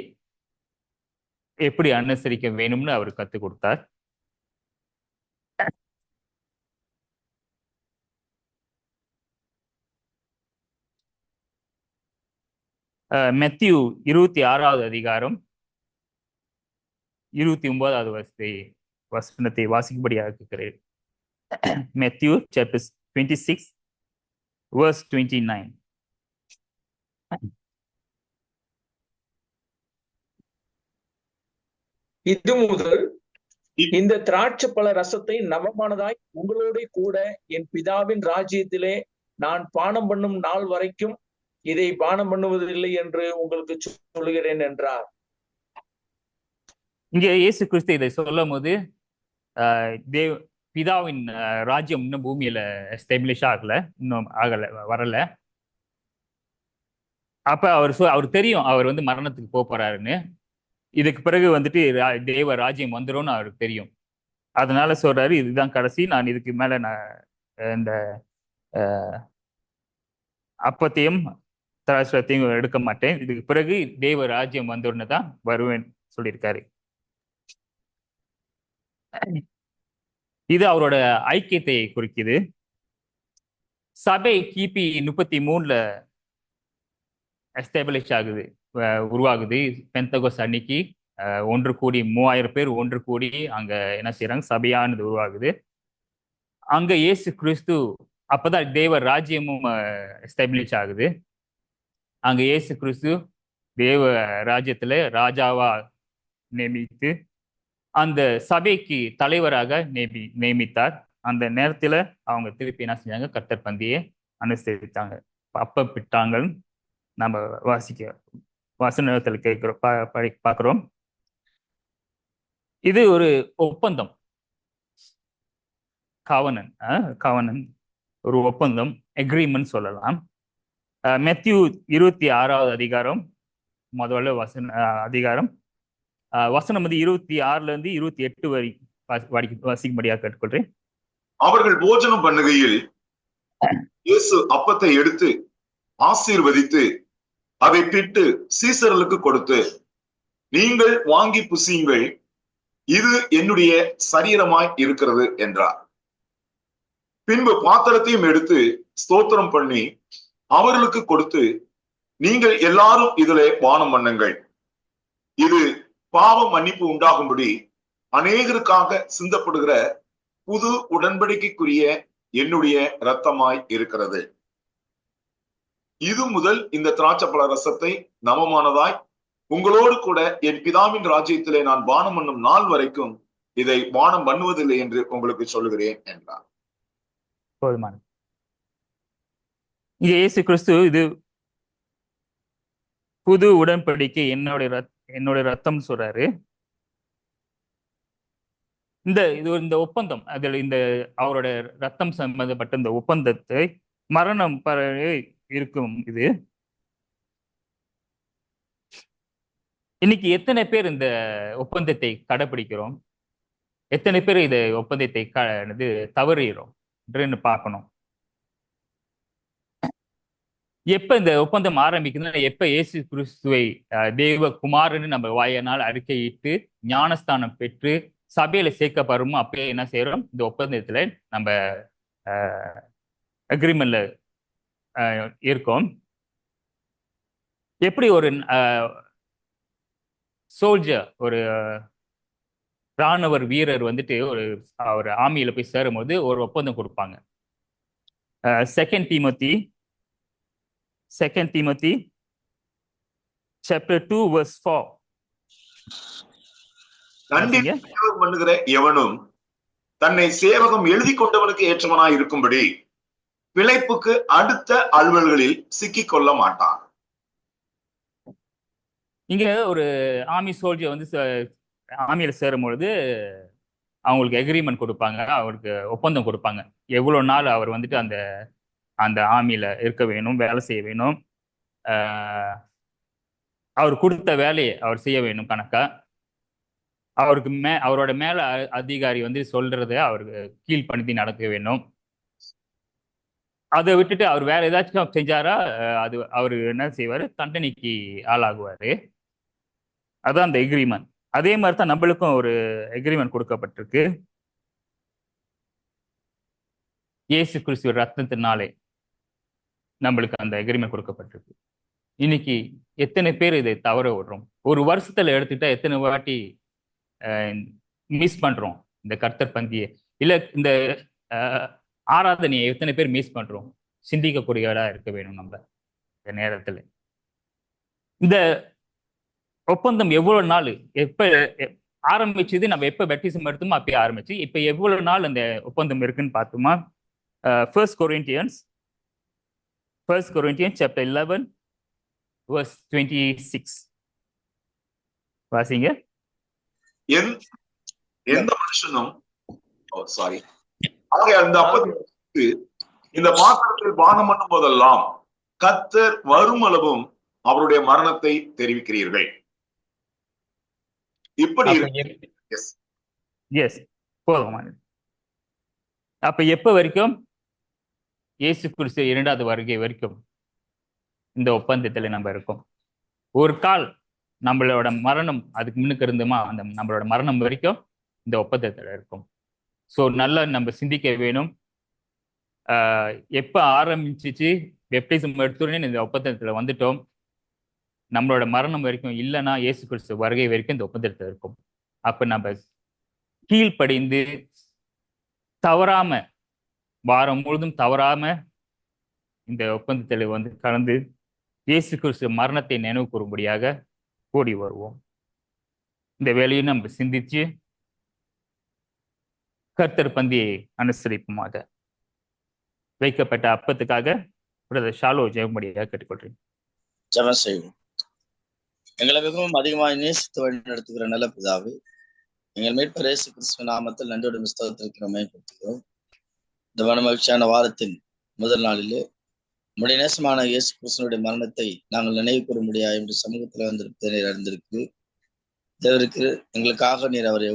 எப்படி அனுசரிக்க வேணும்னு அவர் கற்றுக் கொடுத்தார். மத்தேயு 26வது அதிகாரம் 29வது வசனத்தை வாசிக்கும்படியாக இருக்கிறேன். Matthew chapter 26 verse 29. இது முதல் இந்த திராட்சை பழ ரசத்தை நவமானதாய் உங்களோட கூட என் பிதாவின் ராஜ்யத்திலே நான் பானம் பண்ணும் நாள் வரைக்கும் இதை பானம் பண்ணுவதில்லை என்று உங்களுக்கு சொல்லுகிறேன் என்றார். இங்க இயேசு கிறிஸ்து இதை சொல்லும் போது பிதாவின் ராஜ்யம் இன்னும் பூமியில எஸ்டாப்ளிஷ் ஆகல, இன்னும் வரல. அப்ப அவர் தெரியும் அவர் வந்து மரணத்துக்கு போறாருன்னு. இதுக்கு பிறகு வந்துட்டு தேவ ராஜ்யம் வந்துரும்னு அவருக்கு தெரியும். அதனால சொல்றாரு, இதுதான் கடைசி, நான் இதுக்கு மேல நான் இந்த அப்பத்தையும் திராட்சையத்தையும் எடுக்க மாட்டேன், இதுக்கு பிறகு தேவ ராஜ்யம் வந்துருன்னு தான் வருவேன் சொல்லியிருக்காரு. இது அவரோட ஐக்கியத்தை குறிக்குது. சபை கிபி 33ல எஸ்டாப்ளிஷ் ஆகுது, உருவாகுது. பெந்தகோஸ் அன்னைக்கு ஒன்று கூடி 3000 பேர் ஒன்று கூடி அங்க என்ன செய்யறாங்க, சபையானது உருவாகுது. அங்க இயேசு கிறிஸ்து அப்பதான் தேவ ராஜ்யமும் எஸ்டாப்ளிஷ் ஆகுது. அங்க இயேசு கிறிஸ்து தேவ ராஜ்யத்துல ராஜாவா நியமித்து அந்த சபைக்கு தலைவராக நியமித்தார். அந்த நேரத்துல அவங்க திருப்பி என்ன செஞ்சாங்க, கர்த்தர் பந்தியை அனுசரித்தாங்க, அப்ப பிட்டாங்கள் நம்ம வசனத்தில் கேட்கிறோம், பார்க்கிறோம். இது ஒரு ஒப்பந்தம், கவனன் ஒரு ஒப்பந்தம், எக்ரிமெண்ட் சொல்லலாம். மத்தேயு 26வது அதிகாரம் முதல்ல அதிகாரம் வசனம் வந்து 26ல இருந்து 28 வரை வாசிக்கும்படியாக கேட்டுக்கொள்றேன். அவர்கள் போஜனம் பண்ணுகையில் இயேசு அப்பத்தை எடுத்து ஆசீர்வதித்து அதை பிட்டு சீசர்களுக்கு கொடுத்து, நீங்கள் வாங்கி புசியுங்கள், இது என்னுடைய சரீரமாய் இருக்கிறது என்றார். பின்பு பாத்திரத்தையும் எடுத்து ஸ்தோத்திரம் பண்ணி அவர்களுக்கு கொடுத்து, நீங்கள் எல்லாரும் இதிலே பானம் பண்ணுங்கள், இது பாவ மன்னிப்பு உண்டாகும்படி அநேகருக்காக சிந்தப்படுகிற புது உடன்படிக்கைக்குரிய என்னுடைய இரத்தமாய் இருக்கிறது. இது முதல் இந்த திராட்சைப்பழ ரசத்தை நவமானதாய் உங்களோடு கூட என் பிதாவின் ராஜ்யத்திலே நான் பானம் பண்ணும் நாள் வரைக்கும் இதை பானம் பண்ணுவதில்லை என்று உங்களுக்கு சொல்லுகிறேன் என்றார். போதுமான இயேசு கிறிஸ்து இது புது உடன்படிக்கை என்னுடைய ரத்தம் சொல்றாரு. இந்த ஒப்பந்தம், அதில் இந்த அவரோட ரத்தம் சம்பந்தப்பட்ட இந்த ஒப்பந்தத்தை மரணம் இருக்கும். இது இன்னைக்கு எத்தனை பேர் இந்த ஒப்பந்தத்தை கடைபிடிக்கிறோம், எத்தனை பேர் இந்த ஒப்பந்தத்தை தவறுகிறோம் என்று பார்க்கணும். எப்ப இந்த ஒப்பந்தம் ஆரம்பிக்குதுன்னா, எப்ப இயேசு கிறிஸ்துவை தேவ குமாரன்னு நம்ம வாயினால் அறிக்கையிட்டு ஞானஸ்தானம் பெற்று சபையில சேர்க்கப்படுறோமோ அப்பயே என்ன செய்யறோம், இந்த ஒப்பந்தத்துல நம்ம அக்ரிமெண்ட்ல இருக்கோம். எப்படி ஒரு சோல்ஜர், ஒரு ராணுவர் வீரர் வந்துட்டு ஒரு ஆர்மியில போய் சேரும் போது ஒரு ஒப்பந்தம் கொடுப்பாங்க. Second Timothy chapter 2 verse 4. கண்டிப்பாக சேவகம் பண்ணுகிற எவனும் தன்னை சேவகம் எழுதி கொண்டவனுக்கு ஏற்றவனாய் இருக்கும்படி பிழைப்புக்கு அடுத்த அலுவல்களில் சிக்கிக் கொள்ள மாட்டான். இங்க ஒரு ஆர்மி சோல்ஜர் வந்து ஆர்மியில சேரும் பொழுது அவங்களுக்கு எக்ரிமெண்ட் கொடுப்பாங்க, அவருக்கு ஒப்பந்தம் கொடுப்பாங்க. எவ்வளவு நாள் அவர் வந்துட்டு அந்த அந்த ஆர்மியில இருக்க வேணும், வேலை செய்ய வேணும், அவர் கொடுத்த வேலையை அவர் செய்ய வேணும் கணக்கா. அவருக்கு அவரோட மேல அதிகாரி வந்து சொல்றத அவருக்கு கீழ்பணிந்து நடக்க வேணும். அதை விட்டுட்டு அவர் வேற ஏதாச்சும் செஞ்சாரா அது அவரு என்ன செய்வாரு, தண்டனைக்கு ஆளாகுவாரு. அதான் அந்த எக்ரிமெண்ட். அதே மாதிரி தான் நம்மளுக்கும் ஒரு எக்ரிமெண்ட் கொடுக்கப்பட்டிருக்கு. இயேசு கிறிஸ்துவ ரத்தத்தினாலே நம்மளுக்கு அந்த எக்ரிமெண்ட் கொடுக்கப்பட்டிருக்கு. இன்னைக்கு எத்தனை பேர் இதை தவற விடுறோம்? ஒரு வருஷத்துல எடுத்துக்கிட்டா எத்தனை வாட்டி மிஸ் பண்றோம் இந்த கர்த்தர் பந்தியை, இல்ல இந்த ஆராதனையை எத்தனை பேர் மிஸ் பண்றோம்? சிந்திக்கக்கூடியவரா இருக்க வேணும் நம்ம இந்த நேரத்துல. இந்த ஒப்பந்தம் எவ்வளவு நாள், எப்ப ஆரம்பிச்சது, நம்ம எப்ப பேப்டிசம் எடுத்தோமோ அப்பயே ஆரம்பிச்சு இப்ப எவ்வளவு நாள் அந்த ஒப்பந்தம் இருக்குன்னு பார்த்தோமா? 1 Corinthians chapter 11 verse 26 வாசிங்க. எந்த மனுஷனும் அந்த அப்பத்தை இந்த பாத்திரத்தில் பானம் பண்ணும் போதெல்லாம் கர்த்தர் வரும் அளவும் அவருடைய மரணத்தை தெரிவிக்கிறீர்கள். இப்படி போதும். அப்ப எப்ப வரைக்கும்? இயேசு கிறிஸ்து இரண்டாவது வருகை வரைக்கும் இந்த ஒப்பந்தத்துல நம்ம இருக்கோம். ஒரு கால் நம்மளோட மரணம் அதுக்கு முன்னுக்கு இருந்தோமா, அந்த நம்மளோட மரணம் வரைக்கும் இந்த ஒப்பந்தத்துல இருக்கும். ஸோ நல்லா நம்ம சிந்திக்க வேணும். எப்ப ஆரம்பிச்சிச்சு பேப்டிசம் எடுத்துடனே இந்த ஒப்பந்தத்துல வந்துட்டோம், நம்மளோட மரணம் வரைக்கும், இல்லைன்னா இயேசு கிறிஸ்து வருகை வரைக்கும் இந்த ஒப்பந்தத்துல இருக்கும். அப்ப நம்ம கீழ்ப்படிந்து தவறாம, வாரம் முழுதும் தவறாம இந்த ஒப்பந்தத்துல வந்து கலந்து இயேசு கிறிஸ்து மரணத்தை நினைவு கூறும்படியாக கூடி வருவோம். இந்த வேலையை நம்ம சிந்திச்சு கர்த்தர் பந்தியை அனுசரிப்புமாக. வைக்கப்பட்ட அப்பத்துக்காக பிரதர் ஷாலோ ஜெயம்படியாக கேட்டுக்கொள்றேன். ஜெபம் செய்வோம். எங்களை மிகவும் அதிகமாக நேசித்து வழி நடத்துகிற நல்ல பிதாவே, எங்கள் மீட்பர் இயேசு கிறிஸ்துவ நாமத்தில் நன்றியோடு புஸ்தகத்திற்கு மேம்படுத்துகிறோம். இந்த மகிழ்ச்சியான வாரத்தின் முதல் நாளிலே நம்முடைய நேசமான இயேசு கிறிஸ்துவனுடைய மரணத்தை நாங்கள் நினைவு கூற முடியாது என்று சமூகத்தில் வந்திருப்பதை அறிந்திருக்கு. தேவருக்கு எங்களுக்காக நீர் அவரை